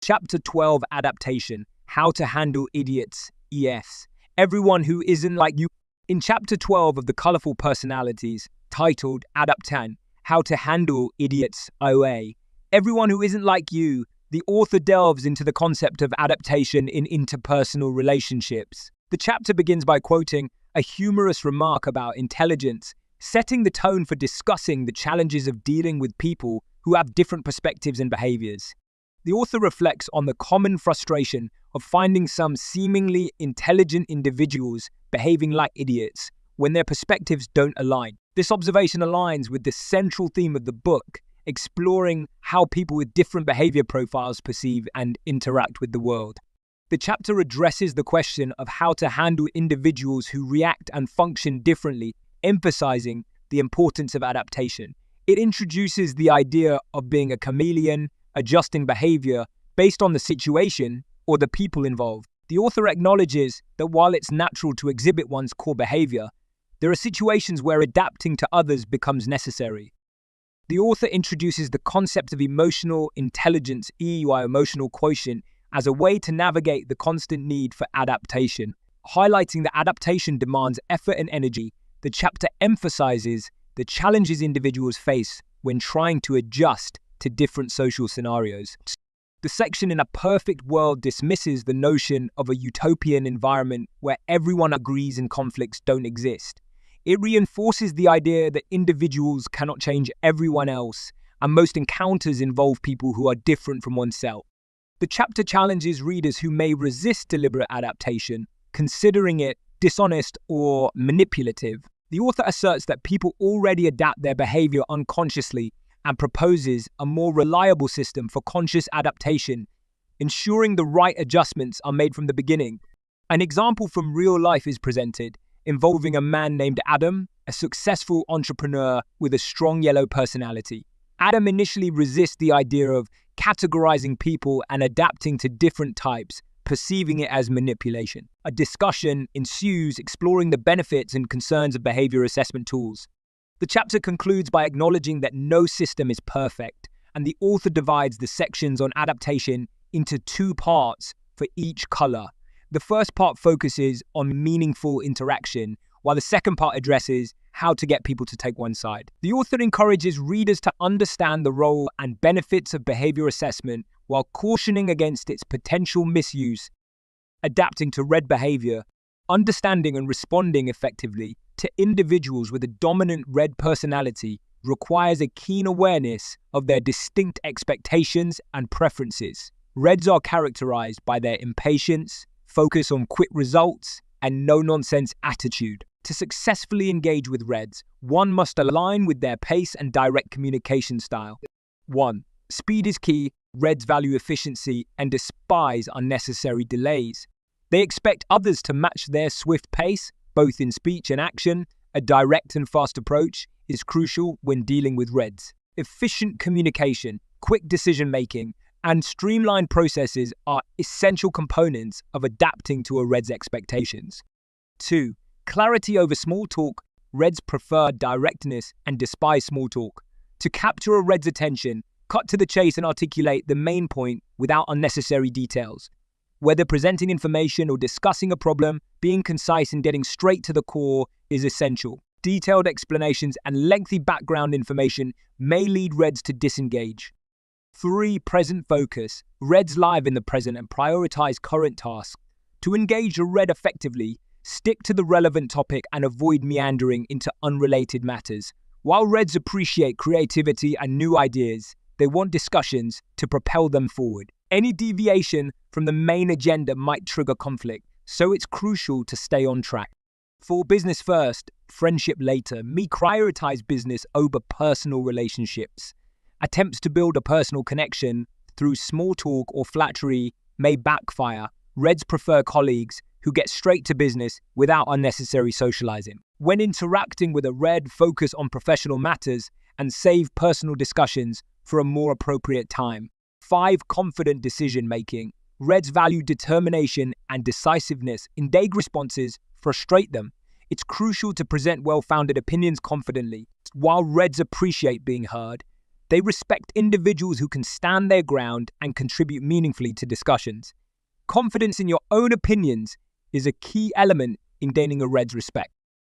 Chapter 12, Adaptation, How to Handle Idiots, ES. Everyone who isn't like you. In Chapter 12 of the Colorful Personalities, titled Adaptation, How to Handle Idiots, OA, everyone who isn't like you, the author delves into the concept of adaptation in interpersonal relationships. The chapter begins by quoting a humorous remark about intelligence, setting the tone for discussing the challenges of dealing with people who have different perspectives and behaviors. The author reflects on the common frustration of finding some seemingly intelligent individuals behaving like idiots when their perspectives don't align. This observation aligns with the central theme of the book, exploring how people with different behavior profiles perceive and interact with the world. The chapter addresses the question of how to handle individuals who react and function differently, emphasizing the importance of adaptation. It introduces the idea of being a chameleon, adjusting behavior based on the situation or the people involved. The author acknowledges that while it's natural to exhibit one's core behavior, there are situations where adapting to others becomes necessary. The author introduces the concept of emotional intelligence, EUI, emotional quotient, as a way to navigate the constant need for adaptation. Highlighting that adaptation demands effort and energy, the chapter emphasizes the challenges individuals face when trying to adjust to different social scenarios. The section In a Perfect World dismisses the notion of a utopian environment where everyone agrees and conflicts don't exist. It reinforces the idea that individuals cannot change everyone else, and most encounters involve people who are different from oneself. The chapter challenges readers who may resist deliberate adaptation, considering it dishonest or manipulative. The author asserts that people already adapt their behavior unconsciously and proposes a more reliable system for conscious adaptation, ensuring the right adjustments are made from the beginning. An example from real life is presented, involving a man named Adam, a successful entrepreneur with a strong yellow personality. Adam initially resists the idea of categorizing people and adapting to different types, perceiving it as manipulation. A discussion ensues exploring the benefits and concerns of behavior assessment tools. The chapter concludes by acknowledging that no system is perfect, and the author divides the sections on adaptation into two parts for each color. The first part focuses on meaningful interaction, while the second part addresses how to get people to take one side. The author encourages readers to understand the role and benefits of behavior assessment while cautioning against its potential misuse. Adapting to red behavior, understanding and responding effectively to individuals with a dominant red personality requires a keen awareness of their distinct expectations and preferences. Reds are characterized by their impatience, focus on quick results, and no-nonsense attitude. To successfully engage with Reds, one must align with their pace and direct communication style. 1. Speed is key. Reds value efficiency and despise unnecessary delays. They expect others to match their swift pace, both in speech and action. A direct and fast approach is crucial when dealing with Reds. Efficient communication, quick decision-making, and streamlined processes are essential components of adapting to a Red's expectations. 2. Clarity over small talk. Reds prefer directness and despise small talk. To capture a Red's attention, cut to the chase and articulate the main point without unnecessary details. Whether presenting information or discussing a problem, being concise and getting straight to the core is essential. Detailed explanations and lengthy background information may lead Reds to disengage. 3. Present focus. Reds live in the present and prioritize current tasks. To engage a Red effectively, stick to the relevant topic and avoid meandering into unrelated matters. While Reds appreciate creativity and new ideas, they want discussions to propel them forward. Any deviation from the main agenda might trigger conflict, so it's crucial to stay on track. 4. Business first, friendship later. Me prioritize business over personal relationships. Attempts to build a personal connection through small talk or flattery may backfire. Reds prefer colleagues who get straight to business without unnecessary socializing. When interacting with a Red, focus on professional matters and save personal discussions for a more appropriate time. 5. Confident decision-making. Reds value determination and decisiveness. Vague responses frustrate them. It's crucial to present well-founded opinions confidently. While Reds appreciate being heard, They respect individuals who can stand their ground and contribute meaningfully to discussions. Confidence in your own opinions is a key element in gaining a Red's respect.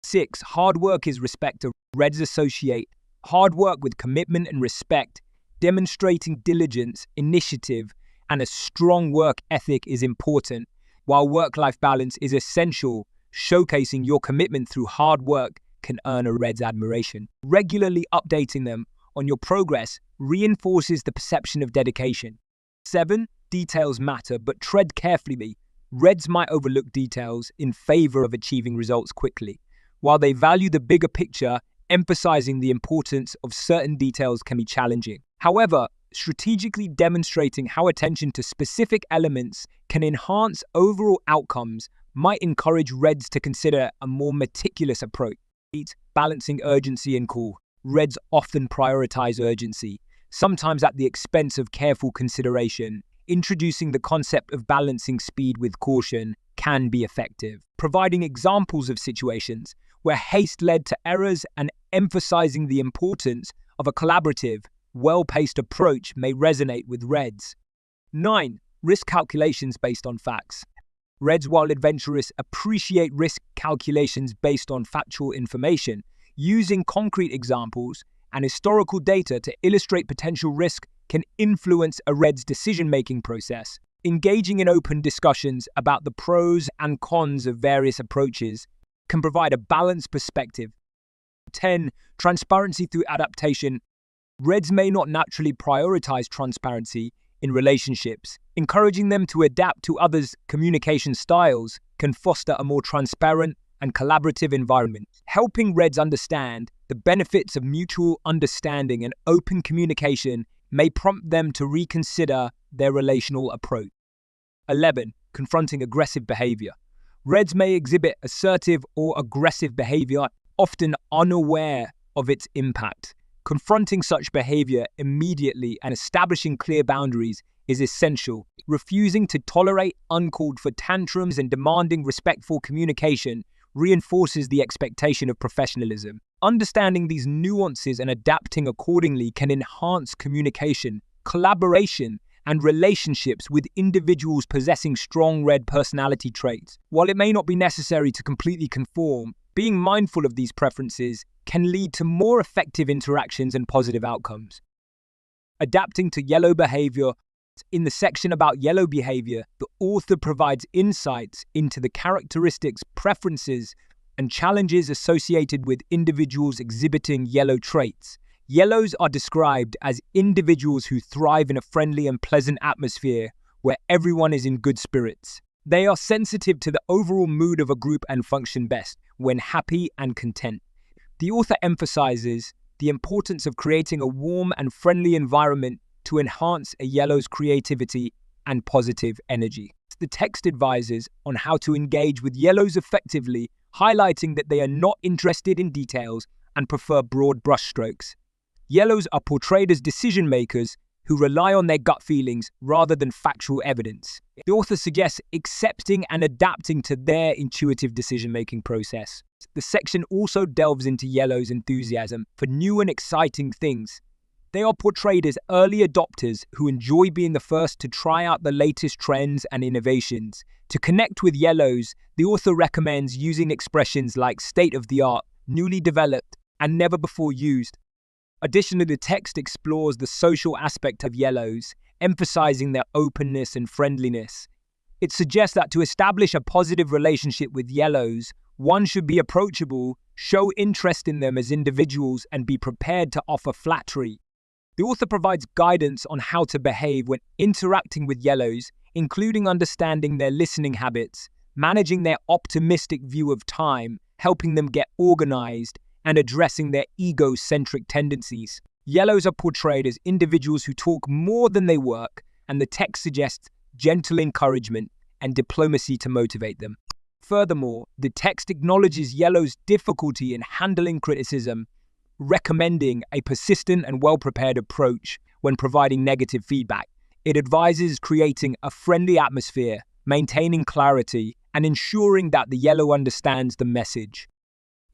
6. Hard work is respect. Reds associate hard work with commitment and respect. Demonstrating diligence, initiative, and a strong work ethic is important, while work-life balance is essential. Showcasing your commitment through hard work can earn a Red's admiration. Regularly updating them on your progress reinforces the perception of dedication. 7. Details matter, but tread carefully. Reds might overlook details in favor of achieving results quickly. While they value the bigger picture, emphasizing the importance of certain details can be challenging. However, strategically demonstrating how attention to specific elements can enhance overall outcomes might encourage Reds to consider a more meticulous approach. 8. Balancing urgency and cool. Reds often prioritize urgency, sometimes at the expense of careful consideration. Introducing the concept of balancing speed with caution can be effective. Providing examples of situations where haste led to errors and emphasizing the importance of a collaborative, well-paced approach may resonate with Reds. 9. Risk calculations based on facts. Reds, while adventurous, appreciate risk calculations based on factual information. Using concrete examples and historical data to illustrate potential risk can influence a Red's decision-making process. Engaging in open discussions about the pros and cons of various approaches can provide a balanced perspective. 10. Transparency through adaptation. Reds may not naturally prioritize transparency in relationships. Encouraging them to adapt to others' communication styles can foster a more transparent and collaborative environment. Helping Reds understand the benefits of mutual understanding and open communication may prompt them to reconsider their relational approach. 11. Confronting aggressive behavior. Reds may exhibit assertive or aggressive behavior, often unaware of its impact. Confronting such behavior immediately and establishing clear boundaries is essential. Refusing to tolerate uncalled for tantrums and demanding respectful communication reinforces the expectation of professionalism. Understanding these nuances and adapting accordingly can enhance communication, collaboration, and relationships with individuals possessing strong Red personality traits. While it may not be necessary to completely conform, being mindful of these preferences can lead to more effective interactions and positive outcomes. Adapting to yellow behavior. In the section about yellow behavior, the author provides insights into the characteristics, preferences, and challenges associated with individuals exhibiting yellow traits. Yellows are described as individuals who thrive in a friendly and pleasant atmosphere where everyone is in good spirits. They are sensitive to the overall mood of a group and function best when happy and content. The author emphasizes the importance of creating a warm and friendly environment to enhance a yellow's creativity and positive energy. The text advises on how to engage with yellows effectively, highlighting that they are not interested in details and prefer broad brushstrokes. Yellows are portrayed as decision makers who rely on their gut feelings rather than factual evidence. The author suggests accepting and adapting to their intuitive decision-making process. The section also delves into yellows' enthusiasm for new and exciting things. They are portrayed as early adopters who enjoy being the first to try out the latest trends and innovations. To connect with yellows, the author recommends using expressions like state-of-the-art, newly developed, and never before used. Additionally, the text explores the social aspect of yellows, emphasizing their openness and friendliness. It suggests that to establish a positive relationship with yellows, one should be approachable, show interest in them as individuals, and be prepared to offer flattery. The author provides guidance on how to behave when interacting with yellows, including understanding their listening habits, managing their optimistic view of time, helping them get organized, and addressing their egocentric tendencies. Yellows are portrayed as individuals who talk more than they work, and the text suggests gentle encouragement and diplomacy to motivate them. Furthermore, the text acknowledges yellows' difficulty in handling criticism, recommending a persistent and well-prepared approach when providing negative feedback. It advises creating a friendly atmosphere, maintaining clarity, and ensuring that the yellow understands the message.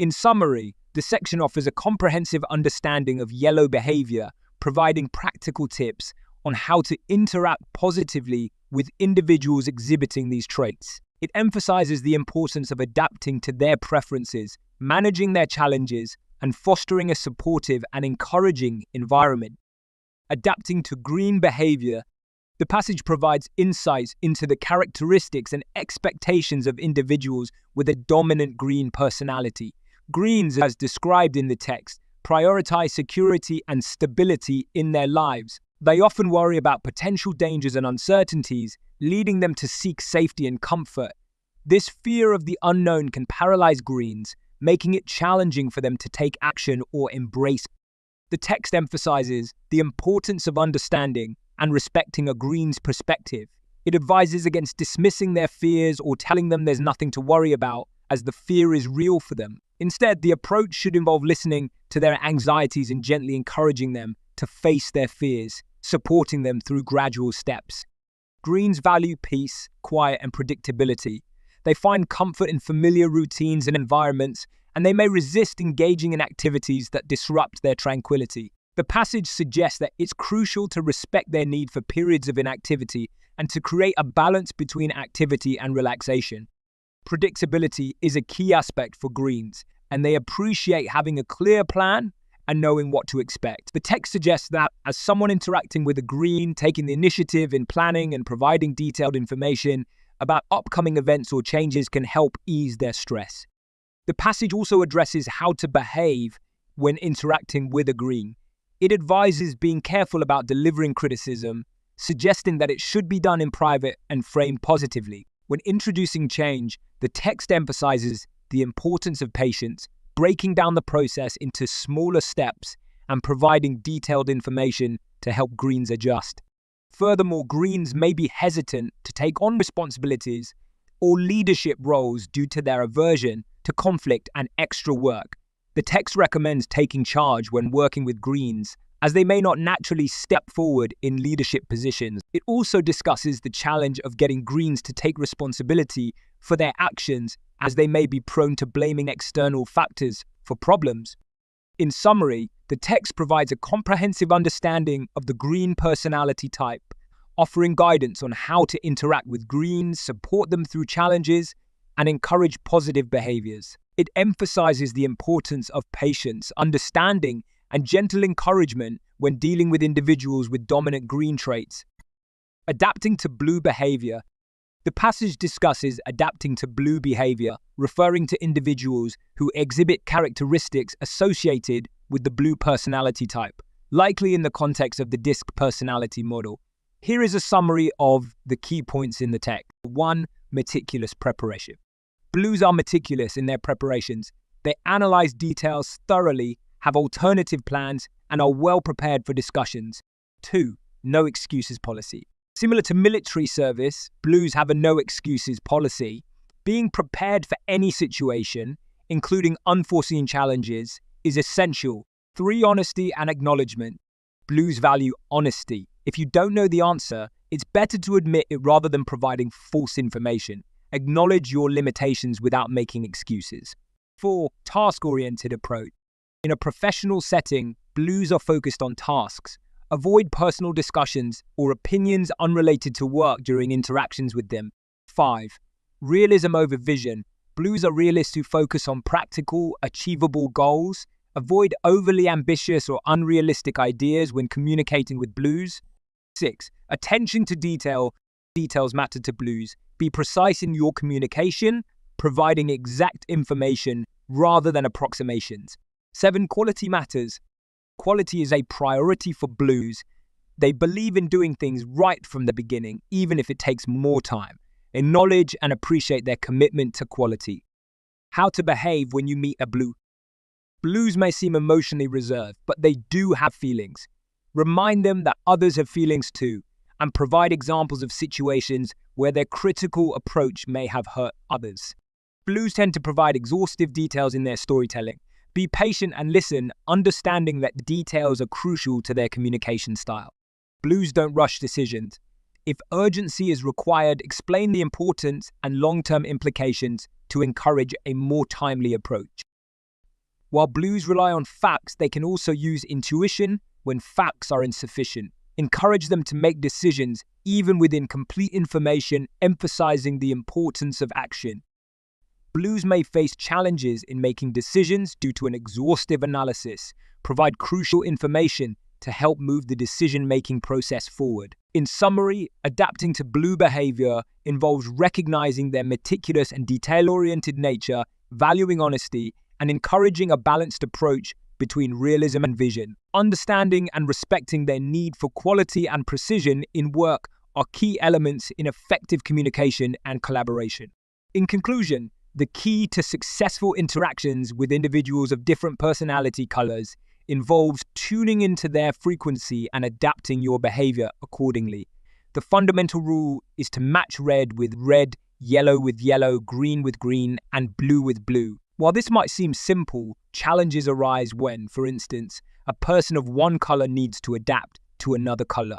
In summary, the section offers a comprehensive understanding of yellow behavior, providing practical tips on how to interact positively with individuals exhibiting these traits. It emphasizes the importance of adapting to their preferences, managing their challenges, and fostering a supportive and encouraging environment. Adapting to green behavior. The passage provides insights into the characteristics and expectations of individuals with a dominant green personality. Greens, as described in the text, prioritize security and stability in their lives. They often worry about potential dangers and uncertainties, leading them to seek safety and comfort. This fear of the unknown can paralyze Greens, making it challenging for them to take action or embrace. The text emphasizes the importance of understanding and respecting a Green's perspective. It advises against dismissing their fears or telling them there's nothing to worry about, as the fear is real for them. Instead, the approach should involve listening to their anxieties and gently encouraging them to face their fears, supporting them through gradual steps. Greens value peace, quiet, and predictability. They find comfort in familiar routines and environments, and they may resist engaging in activities that disrupt their tranquility. The passage suggests that it's crucial to respect their need for periods of inactivity and to create a balance between activity and relaxation. Predictability is a key aspect for Greens, and they appreciate having a clear plan and knowing what to expect. The text suggests that, as someone interacting with a Green, taking the initiative in planning and providing detailed information about upcoming events or changes can help ease their stress. The passage also addresses how to behave when interacting with a Green. It advises being careful about delivering criticism, suggesting that it should be done in private and framed positively. When introducing change, the text emphasizes the importance of patience, breaking down the process into smaller steps and providing detailed information to help Greens adjust. Furthermore, Greens may be hesitant to take on responsibilities or leadership roles due to their aversion to conflict and extra work. The text recommends taking charge when working with Greens, as they may not naturally step forward in leadership positions. It also discusses the challenge of getting Greens to take responsibility for their actions, as they may be prone to blaming external factors for problems. In summary, the text provides a comprehensive understanding of the Green personality type, offering guidance on how to interact with Greens, support them through challenges, and encourage positive behaviors. It emphasizes the importance of patience, understanding, and gentle encouragement when dealing with individuals with dominant Green traits. Adapting to blue behavior. The passage discusses adapting to blue behavior, referring to individuals who exhibit characteristics associated with the blue personality type, likely in the context of the DISC personality model. Here is a summary of the key points in the text. 1. Meticulous preparation. Blues are meticulous in their preparations. They analyze details thoroughly, have alternative plans, and are well prepared for discussions. 2. No excuses policy. Similar to military service, Blues have a no excuses policy. Being prepared for any situation, including unforeseen challenges, is essential. 3. Honesty and acknowledgement. Blues value honesty. If you don't know the answer, it's better to admit it rather than providing false information. Acknowledge your limitations without making excuses. 4. Task-oriented approach. In a professional setting, Blues are focused on tasks. Avoid personal discussions or opinions unrelated to work during interactions with them. 5. Realism over vision. Blues are realists who focus on practical, achievable goals. Avoid overly ambitious or unrealistic ideas when communicating with Blues. 6. Attention to detail. Details matter to Blues. Be precise in your communication, providing exact information rather than approximations. 7. Quality matters. Quality is a priority for Blues. They believe in doing things right from the beginning, even if it takes more time. Acknowledge and appreciate their commitment to quality. How to behave when you meet a Blue. Blues may seem emotionally reserved, but they do have feelings. Remind them that others have feelings too, and provide examples of situations where their critical approach may have hurt others. Blues tend to provide exhaustive details in their storytelling. Be patient and listen, understanding that details are crucial to their communication style. Blues don't rush decisions. If urgency is required, explain the importance and long-term implications to encourage a more timely approach. While Blues rely on facts, they can also use intuition, when facts are insufficient. Encourage them to make decisions even with incomplete information, emphasizing the importance of action. Blues may face challenges in making decisions due to an exhaustive analysis. Provide crucial information to help move the decision-making process forward. In summary, adapting to blue behavior involves recognizing their meticulous and detail-oriented nature, valuing honesty, and encouraging a balanced approach between realism and vision. Understanding and respecting their need for quality and precision in work are key elements in effective communication and collaboration. In conclusion, the key to successful interactions with individuals of different personality colors involves tuning into their frequency and adapting your behavior accordingly. The fundamental rule is to match red with red, yellow with yellow, green with green, and blue with blue. While this might seem simple, challenges arise when, for instance, a person of one color needs to adapt to another color.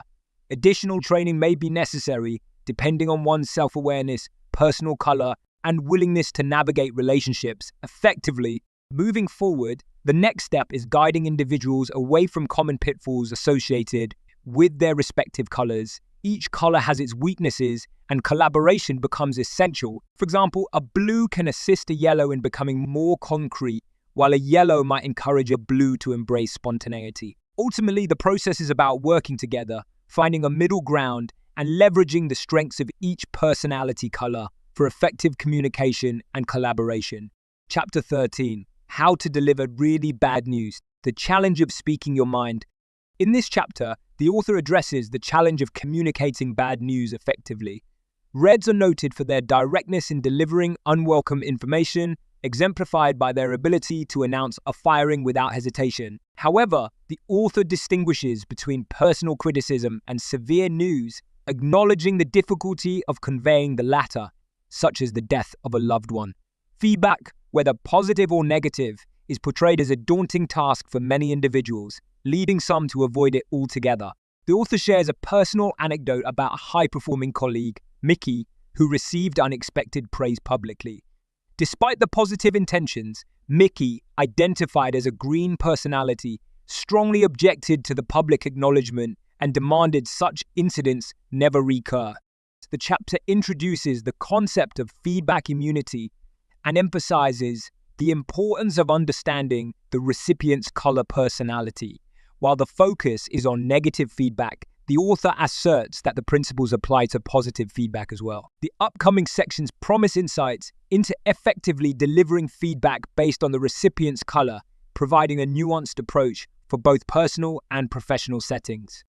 Additional training may be necessary depending on one's self-awareness, personal color, and willingness to navigate relationships effectively. Moving forward, the next step is guiding individuals away from common pitfalls associated with their respective colors. Each color has its weaknesses, and collaboration becomes essential. For example, a blue can assist a yellow in becoming more concrete, while a yellow might encourage a blue to embrace spontaneity. Ultimately, the process is about working together, finding a middle ground, and leveraging the strengths of each personality color for effective communication and collaboration. Chapter 13. How to deliver really bad news. The challenge of speaking your mind. In this chapter, the author addresses the challenge of communicating bad news effectively. Reds are noted for their directness in delivering unwelcome information, exemplified by their ability to announce a firing without hesitation. However, the author distinguishes between personal criticism and severe news, acknowledging the difficulty of conveying the latter, such as the death of a loved one. Feedback, whether positive or negative, is portrayed as a daunting task for many individuals, leading some to avoid it altogether. The author shares a personal anecdote about a high-performing colleague, Mickey, who received unexpected praise publicly. Despite the positive intentions, Mickey, identified as a green personality, strongly objected to the public acknowledgement and demanded such incidents never recur. The chapter introduces the concept of feedback immunity and emphasizes the importance of understanding the recipient's color personality. While the focus is on negative feedback, the author asserts that the principles apply to positive feedback as well. The upcoming sections promise insights into effectively delivering feedback based on the recipient's color, providing a nuanced approach for both personal and professional settings.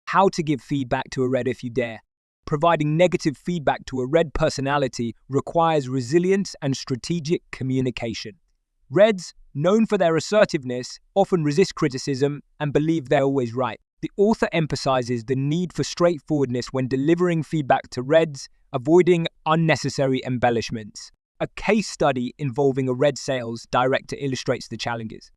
How to give feedback to a red if you dare. Providing negative feedback to a red personality requires resilience and strategic communication. Reds, known for their assertiveness, often resist criticism and believe they're always right. The author emphasizes the need for straightforwardness when delivering feedback to Reds, avoiding unnecessary embellishments. A case study involving a red sales director illustrates the challenges.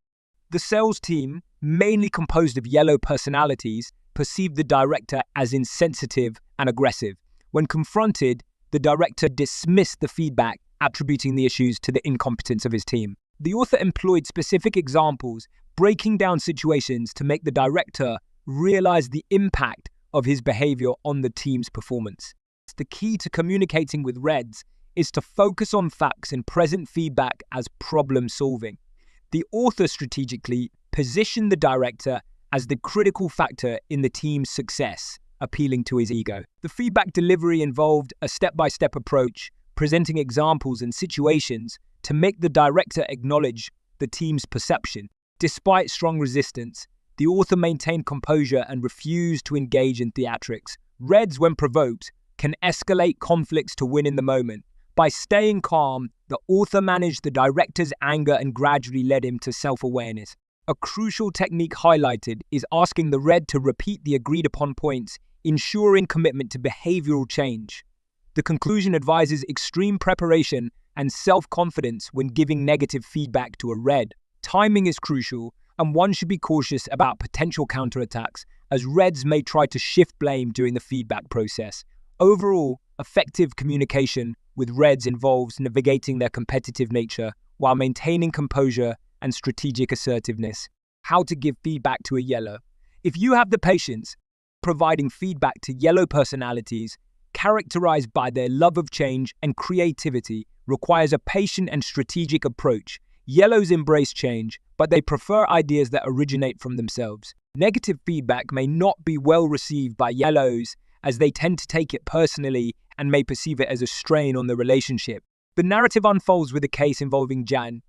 The sales team, mainly composed of yellow personalities, perceived the director as insensitive and aggressive. When confronted, the director dismissed the feedback, attributing the issues to the incompetence of his team. The author employed specific examples, breaking down situations to make the director realize the impact of his behavior on the team's performance. The key to communicating with Reds is to focus on facts and present feedback as problem solving. The author strategically positioned the director as the critical factor in the team's success, appealing to his ego. The feedback delivery involved a step-by-step approach, presenting examples and situations to make the director acknowledge the team's perception. Despite strong resistance, the author maintained composure and refused to engage in theatrics. Reds, when provoked, can escalate conflicts to win in the moment. By staying calm, the author managed the director's anger and gradually led him to self-awareness. A crucial technique highlighted is asking the red to repeat the agreed-upon points, ensuring commitment to behavioral change. The conclusion advises extreme preparation and self-confidence when giving negative feedback to a red. Timing is crucial, and one should be cautious about potential counterattacks, as Reds may try to shift blame during the feedback process. Overall, effective communication with Reds involves navigating their competitive nature while maintaining composure and strategic assertiveness. How to give feedback to a yellow. If you have the patience, providing feedback to yellow personalities, characterized by their love of change and creativity, requires a patient and strategic approach. Yellows embrace change, but they prefer ideas that originate from themselves. Negative feedback may not be well received by yellows, as they tend to take it personally and may perceive it as a strain on the relationship. The narrative unfolds with a case involving Jan,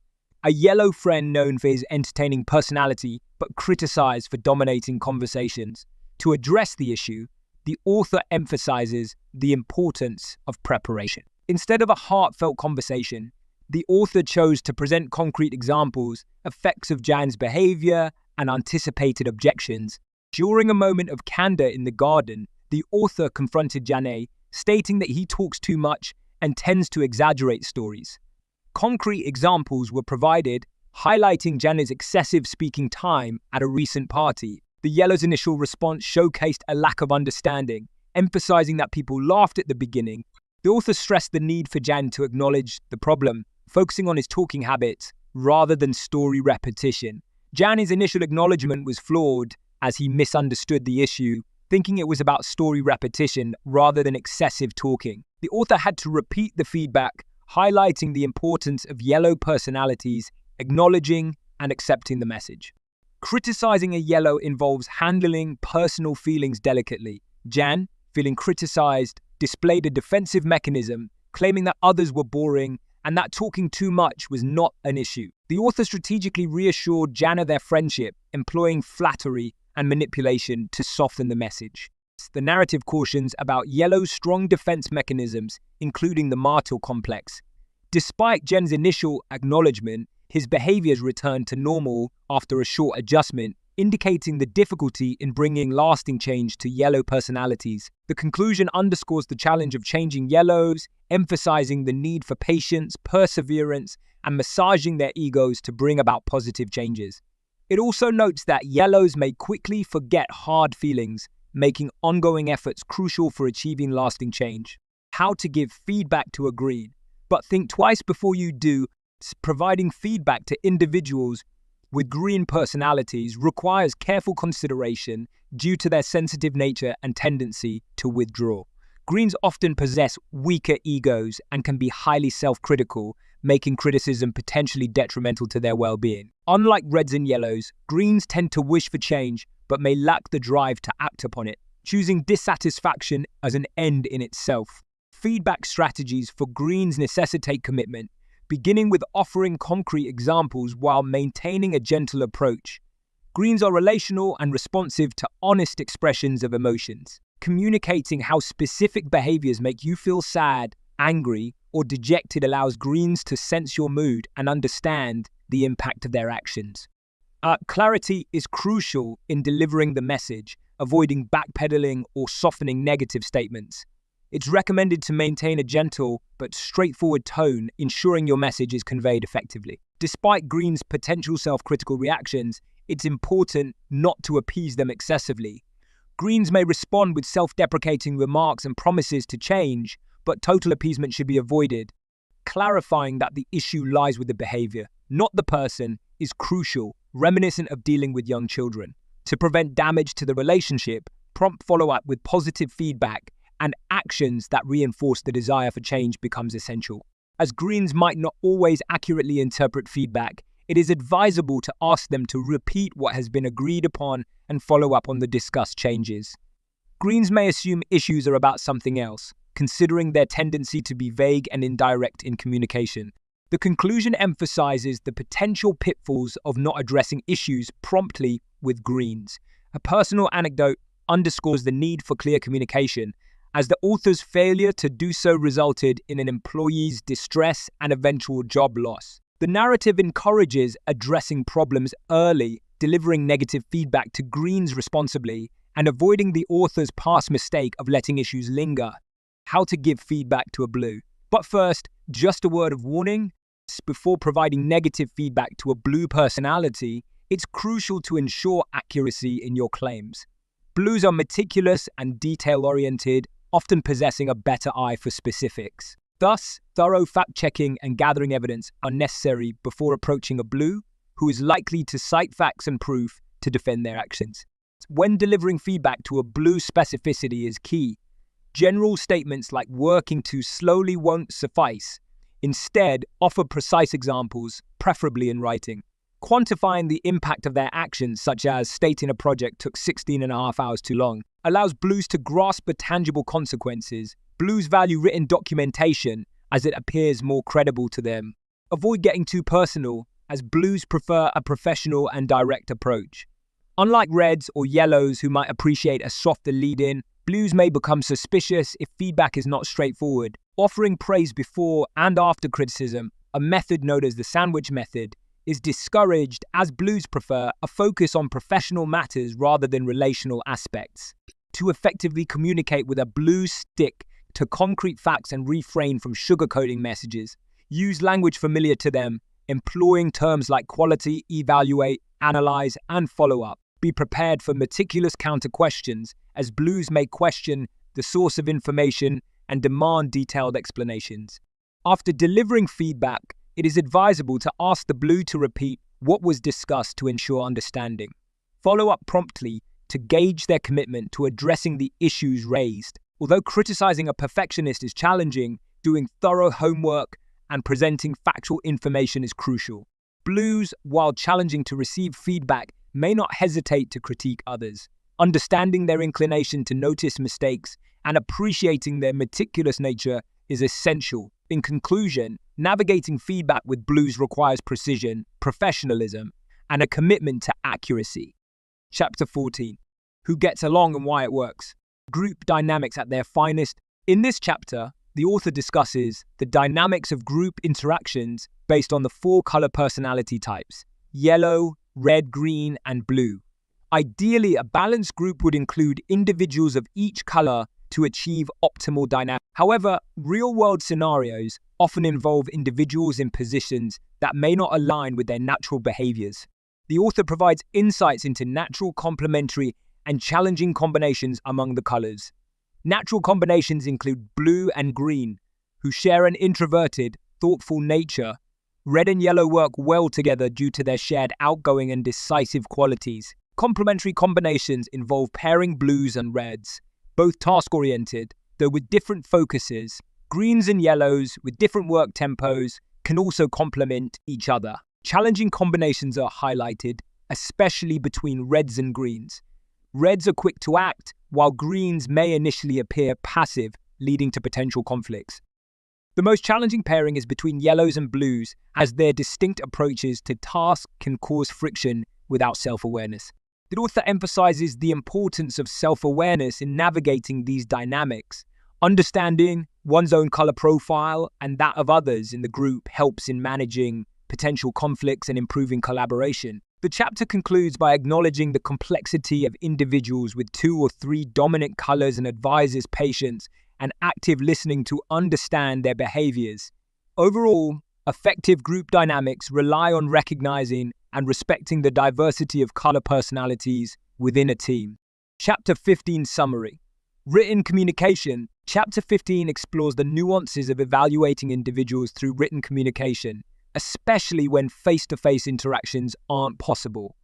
a yellow friend known for his entertaining personality but criticized for dominating conversations. To address the issue, the author emphasizes the importance of preparation. Instead of a heartfelt conversation, the author chose to present concrete examples, effects of Jan's behavior, and anticipated objections. During a moment of candor in the garden, the author confronted Jan, stating that he talks too much and tends to exaggerate stories. Concrete examples were provided, highlighting Jan's excessive speaking time at a recent party. The yellow's initial response showcased a lack of understanding, emphasizing that people laughed at the beginning. The author stressed the need for Jan to acknowledge the problem, focusing on his talking habits rather than story repetition. Jan's initial acknowledgement was flawed, as he misunderstood the issue, thinking it was about story repetition rather than excessive talking. The author had to repeat the feedback, highlighting the importance of yellow personalities, acknowledging and accepting the message. Criticizing a yellow involves handling personal feelings delicately. Jan, feeling criticized, displayed a defensive mechanism, claiming that others were boring and that talking too much was not an issue. The author strategically reassured Jan of their friendship, employing flattery and manipulation to soften the message. The narrative cautions about yellow's strong defense mechanisms, including the martyr complex. Despite Jan's initial acknowledgement, his behaviors returned to normal after a short adjustment, indicating the difficulty in bringing lasting change to yellow personalities. The conclusion underscores the challenge of changing yellows, emphasizing the need for patience, perseverance, and massaging their egos to bring about positive changes. It also notes that yellows may quickly forget hard feelings, making ongoing efforts crucial for achieving lasting change. How to give feedback to a green, but think twice before you do. Providing feedback to individuals with green personalities requires careful consideration due to their sensitive nature and tendency to withdraw. Greens often possess weaker egos and can be highly self-critical, making criticism potentially detrimental to their well-being. Unlike reds and yellows, greens tend to wish for change but may lack the drive to act upon it, choosing dissatisfaction as an end in itself. Feedback strategies for greens necessitate commitment, beginning with offering concrete examples while maintaining a gentle approach. Greens are relational and responsive to honest expressions of emotions. Communicating how specific behaviors make you feel sad, angry, or dejected allows greens to sense your mood and understand the impact of their actions. Clarity is crucial in delivering the message, avoiding backpedaling or softening negative statements. It's recommended to maintain a gentle but straightforward tone, ensuring your message is conveyed effectively. Despite greens' potential self-critical reactions, it's important not to appease them excessively. Greens may respond with self-deprecating remarks and promises to change, but total appeasement should be avoided. Clarifying that the issue lies with the behavior, not the person, is crucial, reminiscent of dealing with young children. To prevent damage to the relationship, prompt follow-up with positive feedback and actions that reinforce the desire for change becomes essential. As greens might not always accurately interpret feedback, it is advisable to ask them to repeat what has been agreed upon and follow up on the discussed changes. Greens may assume issues are about something else, considering their tendency to be vague and indirect in communication. The conclusion emphasizes the potential pitfalls of not addressing issues promptly with greens. A personal anecdote underscores the need for clear communication, as the author's failure to do so resulted in an employee's distress and eventual job loss. The narrative encourages addressing problems early, delivering negative feedback to greens responsibly, and avoiding the author's past mistake of letting issues linger. How to give feedback to a blue. But first, just a word of warning. Before providing negative feedback to a blue personality, it's crucial to ensure accuracy in your claims. Blues are meticulous and detail-oriented, often possessing a better eye for specifics. Thus, thorough fact-checking and gathering evidence are necessary before approaching a blue, who is likely to cite facts and proof to defend their actions. When delivering feedback to a blue, specificity is key. General statements like working too slowly won't suffice. Instead, offer precise examples, preferably in writing. Quantifying the impact of their actions, such as stating a project took 16.5 hours too long, allows blues to grasp the tangible consequences. Blues value written documentation as it appears more credible to them. Avoid getting too personal, as blues prefer a professional and direct approach. Unlike reds or yellows who might appreciate a softer lead-in, blues may become suspicious if feedback is not straightforward. Offering praise before and after criticism, a method known as the sandwich method, is discouraged as blues prefer a focus on professional matters rather than relational aspects. To effectively communicate with a blue, stick to concrete facts and refrain from sugarcoating messages. Use language familiar to them, employing terms like quality, evaluate, analyze, and follow up. Be prepared for meticulous counter-questions, as blues may question the source of information and demand detailed explanations. After delivering feedback, it is advisable to ask the blue to repeat what was discussed to ensure understanding. Follow up promptly to gauge their commitment to addressing the issues raised. Although criticizing a perfectionist is challenging, doing thorough homework and presenting factual information is crucial. Blues, while challenging to receive feedback, may not hesitate to critique others. Understanding their inclination to notice mistakes and appreciating their meticulous nature is essential. In conclusion, navigating feedback with blues requires precision, professionalism, and a commitment to accuracy. Chapter 14. Who gets along and why it works. Group dynamics at their finest. In this chapter, the author discusses the dynamics of group interactions based on the 4 color personality types: yellow, red, green, and blue. Ideally, a balanced group would include individuals of each color to achieve optimal dynamics. However, real-world scenarios often involve individuals in positions that may not align with their natural behaviors. The author provides insights into natural, complementary, and challenging combinations among the colors. Natural combinations include blue and green, who share an introverted, thoughtful nature. Red and yellow work well together due to their shared outgoing and decisive qualities. Complementary combinations involve pairing blues and reds, both task-oriented, though with different focuses. Greens and yellows, with different work tempos, can also complement each other. Challenging combinations are highlighted, especially between reds and greens. Reds are quick to act, while greens may initially appear passive, leading to potential conflicts. The most challenging pairing is between yellows and blues, as their distinct approaches to tasks can cause friction without self-awareness. The author emphasizes the importance of self-awareness in navigating these dynamics. Understanding one's own color profile and that of others in the group helps in managing potential conflicts and improving collaboration. The chapter concludes by acknowledging the complexity of individuals with 2 or 3 dominant colors and advises patience and active listening to understand their behaviors. Overall, effective group dynamics rely on recognizing and respecting the diversity of color personalities within a team. Chapter 15 Summary. Written communication. Chapter 15 explores the nuances of evaluating individuals through written communication, especially when face-to-face interactions aren't possible.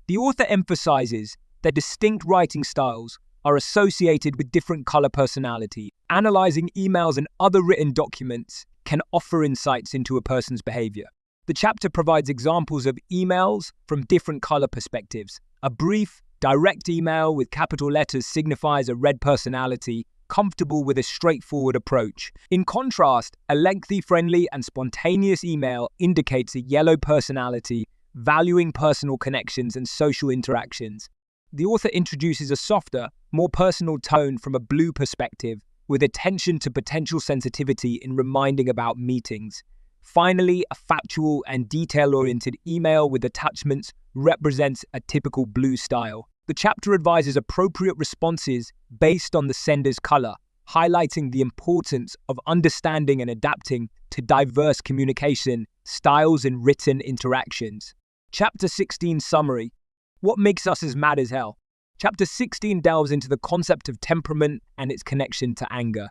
The author emphasizes that distinct writing styles are associated with different color personality. Analyzing emails and other written documents can offer insights into a person's behavior. The chapter provides examples of emails from different color perspectives. A brief, direct email with capital letters signifies a red personality, comfortable with a straightforward approach. In contrast, a lengthy, friendly, and spontaneous email indicates a yellow personality, valuing personal connections and social interactions. The author introduces a softer, more personal tone from a blue perspective, with attention to potential sensitivity in reminding about meetings. Finally, a factual and detail-oriented email with attachments represents a typical blue style. The chapter advises appropriate responses based on the sender's color, highlighting the importance of understanding and adapting to diverse communication styles in written interactions. Chapter 16 Summary. What makes us as mad as hell? Chapter 16 delves into the concept of temperament and its connection to anger.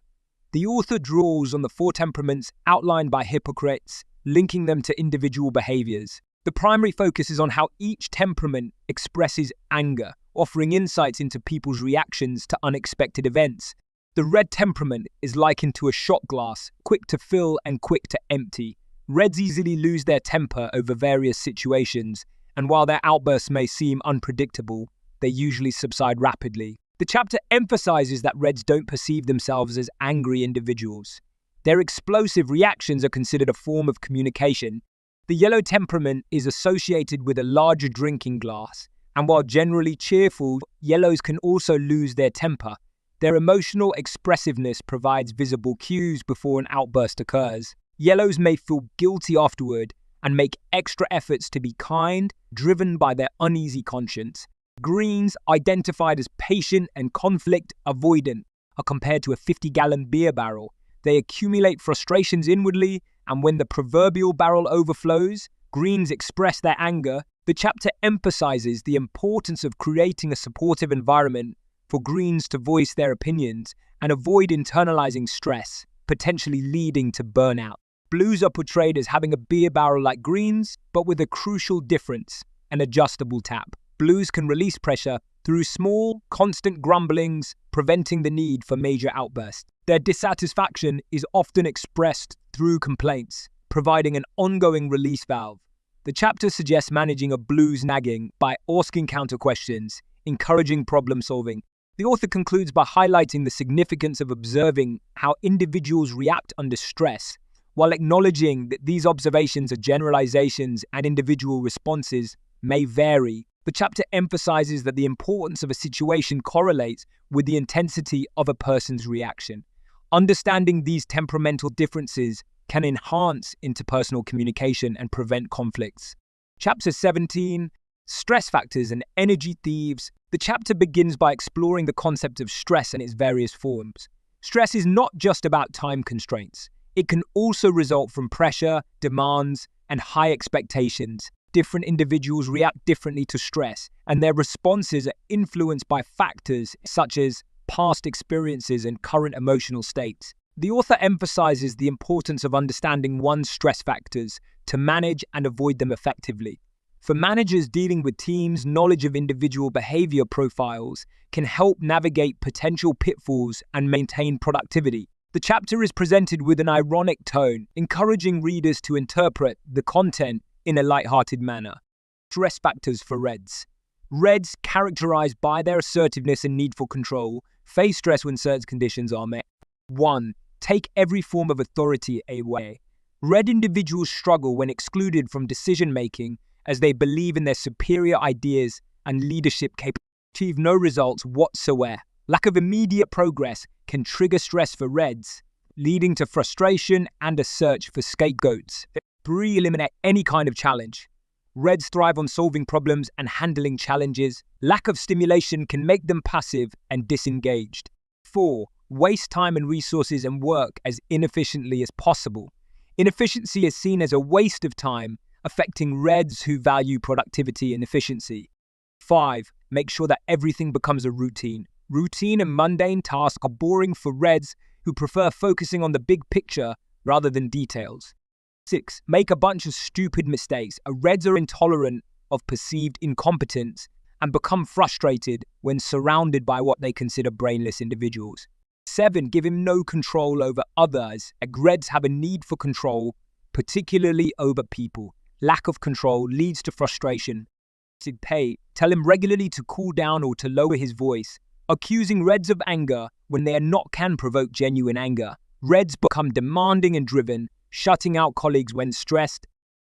The author draws on the 4 temperaments outlined by Hippocrates, linking them to individual behaviors. The primary focus is on how each temperament expresses anger, offering insights into people's reactions to unexpected events. The red temperament is likened to a shot glass, quick to fill and quick to empty. Reds easily lose their temper over various situations, and while their outbursts may seem unpredictable, they usually subside rapidly. The chapter emphasizes that Reds don't perceive themselves as angry individuals. Their explosive reactions are considered a form of communication. The yellow temperament is associated with a larger drinking glass, and while generally cheerful, yellows can also lose their temper. Their emotional expressiveness provides visible cues before an outburst occurs. Yellows may feel guilty afterward and make extra efforts to be kind, driven by their uneasy conscience. Greens, identified as patient and conflict avoidant, are compared to a 50-gallon beer barrel. They accumulate frustrations inwardly, and when the proverbial barrel overflows, greens express their anger. The chapter emphasizes the importance of creating a supportive environment for greens to voice their opinions and avoid internalizing stress, potentially leading to burnout. Blues are portrayed as having a beer barrel like greens, but with a crucial difference: an adjustable tap. Blues can release pressure through small, constant grumblings, preventing the need for major outbursts. Their dissatisfaction is often expressed through complaints, providing an ongoing release valve. The chapter suggests managing a blues nagging by asking counter questions, encouraging problem solving. The author concludes by highlighting the significance of observing how individuals react under stress, while acknowledging that these observations are generalizations and individual responses may vary. The chapter emphasizes that the importance of a situation correlates with the intensity of a person's reaction. Understanding these temperamental differences can enhance interpersonal communication and prevent conflicts. Chapter 17, Stress Factors and Energy Thieves. The chapter begins by exploring the concept of stress and its various forms. Stress is not just about time constraints. It can also result from pressure, demands, and high expectations. Different individuals react differently to stress, and their responses are influenced by factors such as past experiences and current emotional states. The author emphasizes the importance of understanding one's stress factors to manage and avoid them effectively. For managers dealing with teams, knowledge of individual behavior profiles can help navigate potential pitfalls and maintain productivity. The chapter is presented with an ironic tone, encouraging readers to interpret the content in a light-hearted manner. Stress factors for Reds. Reds, characterized by their assertiveness and need for control, face stress when certain conditions are met. 1. Take every form of authority away. Red individuals struggle when excluded from decision-making as they believe in their superior ideas and leadership capability. Achieve no results whatsoever. Lack of immediate progress can trigger stress for Reds, leading to frustration and a search for scapegoats. 3. Eliminate any kind of challenge. Reds thrive on solving problems and handling challenges. Lack of stimulation can make them passive and disengaged. 4. Waste time and resources and work as inefficiently as possible. Inefficiency is seen as a waste of time, affecting Reds who value productivity and efficiency. 5. Make sure that everything becomes a routine. Routine and mundane tasks are boring for Reds who prefer focusing on the big picture rather than details. 6. Make a bunch of stupid mistakes. Reds are intolerant of perceived incompetence and become frustrated when surrounded by what they consider brainless individuals. 7. Give him no control over others. Reds have a need for control, particularly over people. Lack of control leads to frustration. Tell him regularly to cool down or to lower his voice. Accusing Reds of anger when they are not can provoke genuine anger. Reds become demanding and driven, shutting out colleagues when stressed.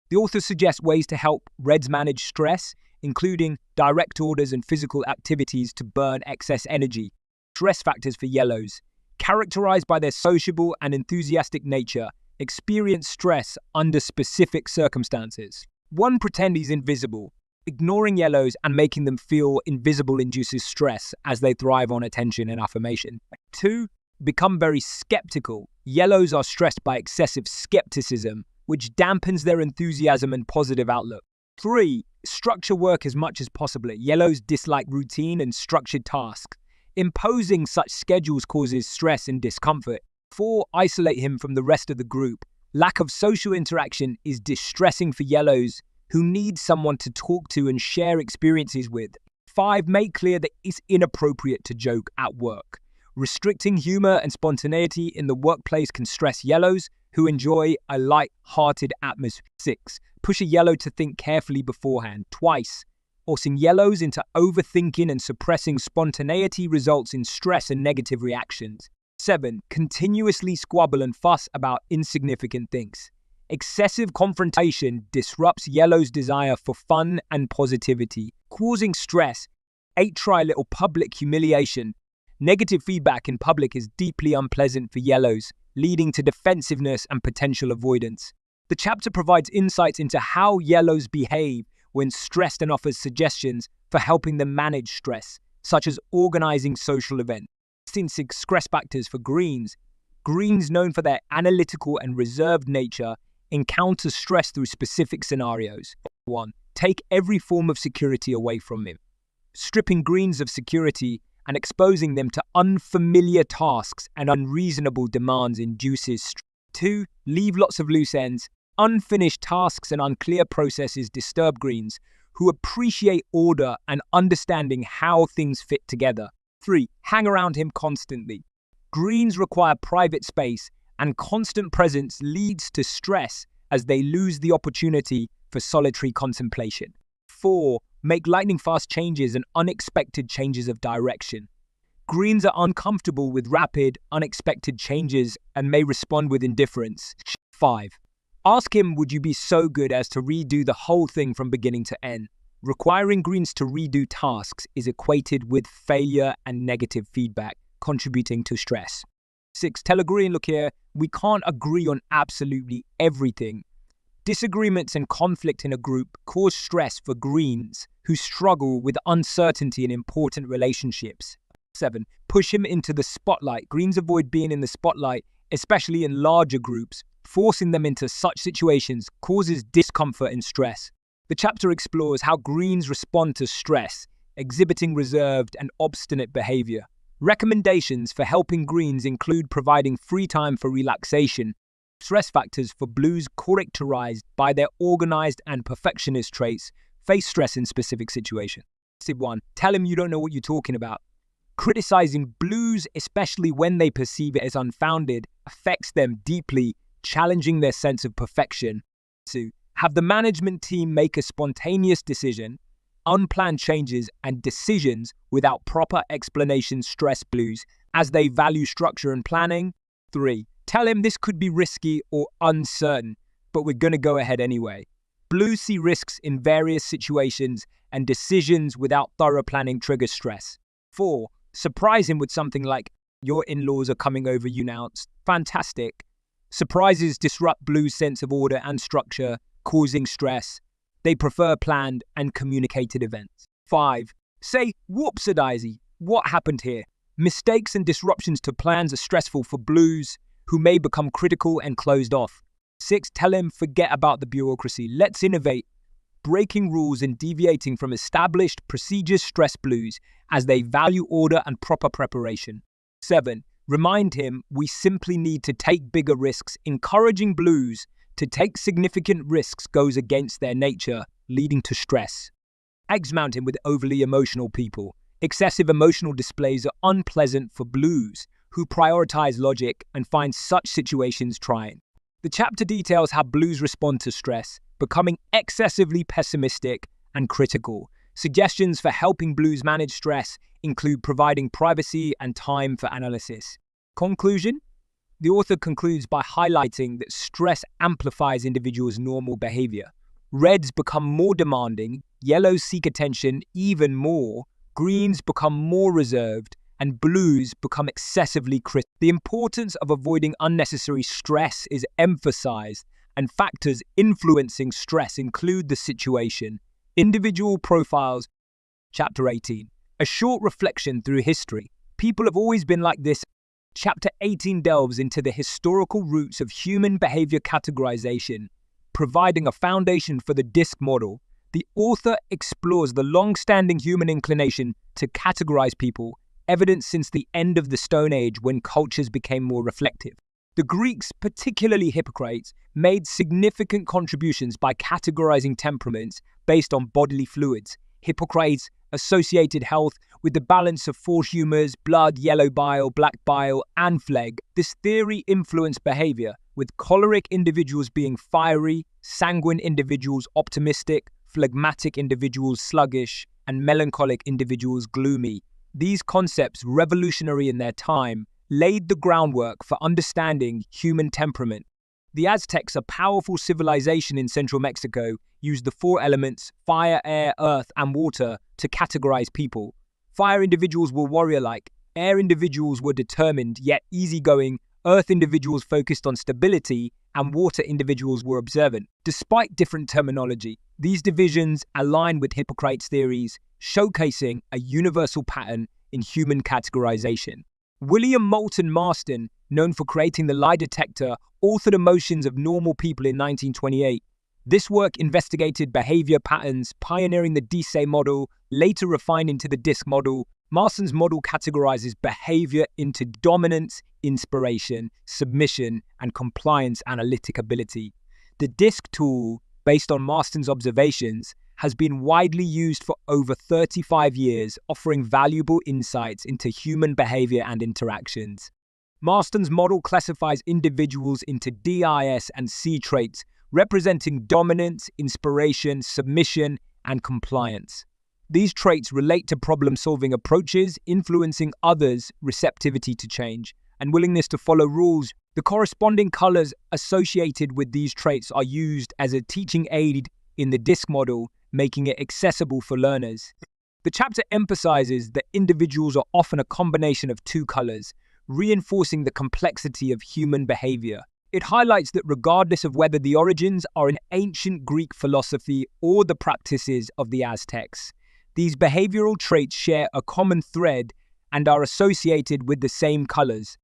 The author suggests ways to help Reds manage stress, including direct orders and physical activities to burn excess energy. Stress factors for Yellows. Characterized by their sociable and enthusiastic nature, experience stress under specific circumstances. 1. Pretend he's invisible. Ignoring Yellows and making them feel invisible induces stress as they thrive on attention and affirmation. 2. Become very skeptical. Yellows are stressed by excessive skepticism, which dampens their enthusiasm and positive outlook. 3. Structure work as much as possible. Yellows dislike routine and structured tasks. Imposing such schedules causes stress and discomfort. 4. Isolate him from the rest of the group. Lack of social interaction is distressing for Yellows, who need someone to talk to and share experiences with. 5. Make clear that it's inappropriate to joke at work. Restricting humor and spontaneity in the workplace can stress yellows who enjoy a light-hearted atmosphere. 6. Push a yellow to think carefully beforehand. Twice. Forcing yellows into overthinking and suppressing spontaneity results in stress and negative reactions. 7. Continuously squabble and fuss about insignificant things. Excessive confrontation disrupts yellow's desire for fun and positivity, causing stress. 8. Try a little public humiliation. Negative feedback in public is deeply unpleasant for yellows, leading to defensiveness and potential avoidance. The chapter provides insights into how yellows behave when stressed and offers suggestions for helping them manage stress, such as organizing social events. 6 stress factors for greens. Greens, known for their analytical and reserved nature, encounter stress through specific scenarios. 1. Take every form of security away from him. Stripping greens of security and exposing them to unfamiliar tasks and unreasonable demands induces stress. 2. Leave lots of loose ends. Unfinished tasks and unclear processes disturb greens, who appreciate order and understanding how things fit together. 3. Hang around him constantly. Greens require private space, and constant presence leads to stress as they lose the opportunity for solitary contemplation. 4. Make lightning-fast changes and unexpected changes of direction. Greens are uncomfortable with rapid, unexpected changes and may respond with indifference. 5. Ask him, would you be so good as to redo the whole thing from beginning to end? Requiring greens to redo tasks is equated with failure and negative feedback, contributing to stress. 6. Tell a green, look here, we can't agree on absolutely everything. Disagreements and conflict in a group cause stress for greens who struggle with uncertainty in important relationships. 7. Push him into the spotlight. Greens avoid being in the spotlight, especially in larger groups. Forcing them into such situations causes discomfort and stress. The chapter explores how greens respond to stress, exhibiting reserved and obstinate behavior. Recommendations for helping greens include providing free time for relaxation. Stress factors for blues, characterized by their organized and perfectionist traits, face stress in specific situations. 1. Tell him you don't know what you're talking about. Criticizing blues, especially when they perceive it as unfounded, affects them deeply, challenging their sense of perfection. 2. Have the management team make a spontaneous decision. Unplanned changes and decisions without proper explanation stress blues, as they value structure and planning. 3. Tell him this could be risky or uncertain, but we're going to go ahead anyway. Blues see risks in various situations, and decisions without thorough planning trigger stress. 4. Surprise him with something like, your in-laws are coming over you now. Fantastic. Surprises disrupt blues' sense of order and structure, causing stress. They prefer planned and communicated events. 5. Say, whoopsie-daisy, what happened here? Mistakes and disruptions to plans are stressful for blues, who may become critical and closed off. 6. Tell him, forget about the bureaucracy. Let's innovate. Breaking rules and deviating from established procedures stress blues, as they value order and proper preparation. 7. Remind him we simply need to take bigger risks. Encouraging blues to take significant risks goes against their nature, leading to stress. Mount him with overly emotional people. Excessive emotional displays are unpleasant for blues, who prioritize logic and find such situations trying. The chapter details how blues respond to stress, becoming excessively pessimistic and critical. Suggestions for helping blues manage stress include providing privacy and time for analysis. Conclusion? The author concludes by highlighting that stress amplifies individuals' normal behavior. Reds become more demanding, yellows seek attention even more, greens become more reserved, and blues become excessively critical. The importance of avoiding unnecessary stress is emphasized, and factors influencing stress include the situation. Individual profiles. Chapter 18. A short reflection through history. People have always been like this. Chapter 18 delves into the historical roots of human behavior categorization, providing a foundation for the DISC model. The author explores the long-standing human inclination to categorize people, evident since the end of the Stone Age when cultures became more reflective. The Greeks, particularly Hippocrates, made significant contributions by categorizing temperaments based on bodily fluids. Hippocrates associated health with the balance of four humors: blood, yellow bile, black bile, and phlegm. This theory influenced behavior, with choleric individuals being fiery, sanguine individuals optimistic, phlegmatic individuals sluggish, and melancholic individuals gloomy. These concepts, revolutionary in their time, laid the groundwork for understanding human temperament. The Aztecs, a powerful civilization in central Mexico, used the four elements fire, air, earth, and water to categorize people. Fire individuals were warrior-like, air individuals were determined yet easygoing, earth individuals focused on stability, and water individuals were observant. Despite different terminology, these divisions align with Hippocrates' theories, showcasing a universal pattern in human categorization. William Moulton Marston, known for creating the lie detector, authored Emotions of Normal People in 1928. This work investigated behavior patterns, pioneering the DISC model, later refined into the DISC model. Marston's model categorizes behavior into dominance, inspiration, submission, and compliance analytic ability. The DISC tool, based on Marston's observations, has been widely used for over 35 years, offering valuable insights into human behavior and interactions. Marston's model classifies individuals into DIS and C traits, representing dominance, inspiration, submission, and compliance. These traits relate to problem-solving approaches, influencing others' receptivity to change, and willingness to follow rules. The corresponding colors associated with these traits are used as a teaching aid in the DISC model, making it accessible for learners. The chapter emphasizes that individuals are often a combination of two colors, reinforcing the complexity of human behavior. It highlights that regardless of whether the origins are in ancient Greek philosophy or the practices of the Aztecs, these behavioral traits share a common thread and are associated with the same colors.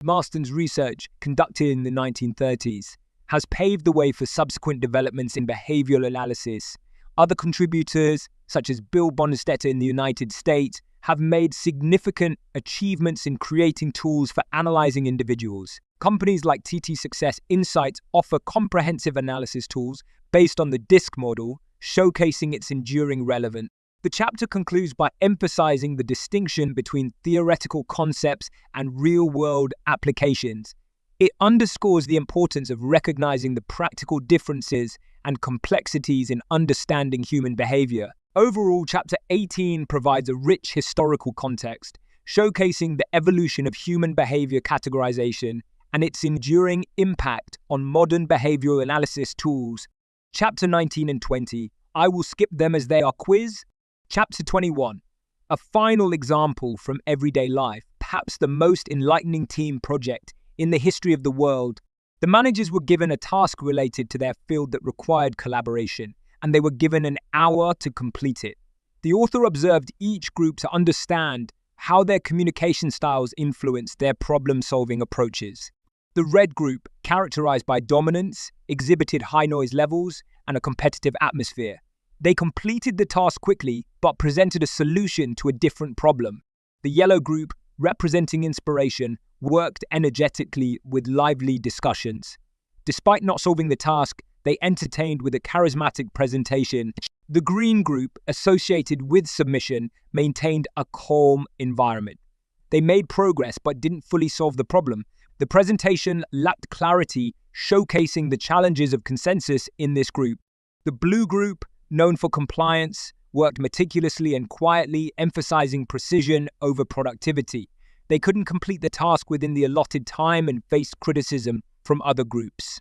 Marston's research, conducted in the 1930s, has paved the way for subsequent developments in behavioral analysis. Other contributors, such as Bill Bonstetter in the United States, have made significant achievements in creating tools for analyzing individuals. Companies like TT Success Insights offer comprehensive analysis tools based on the DISC model, showcasing its enduring relevance. The chapter concludes by emphasizing the distinction between theoretical concepts and real-world applications. It underscores the importance of recognizing the practical differences and complexities in understanding human behavior. Overall, Chapter 18 provides a rich historical context, showcasing the evolution of human behavior categorization and its enduring impact on modern behavioral analysis tools. Chapter 19 and 20, I will skip them as they are quiz. Chapter 21, a final example from everyday life, perhaps the most enlightening team project in the history of the world. The managers were given a task related to their field that required collaboration, and they were given an hour to complete it. The author observed each group to understand how their communication styles influenced their problem-solving approaches. The red group, characterized by dominance, exhibited high noise levels and a competitive atmosphere. They completed the task quickly, but presented a solution to a different problem. The yellow group, representing inspiration, worked energetically with lively discussions. Despite not solving the task, they entertained with a charismatic presentation. The green group, associated with submission, maintained a calm environment. They made progress but didn't fully solve the problem. The presentation lacked clarity, showcasing the challenges of consensus in this group. The blue group, known for compliance, worked meticulously and quietly, emphasizing precision over productivity. They couldn't complete the task within the allotted time and faced criticism from other groups.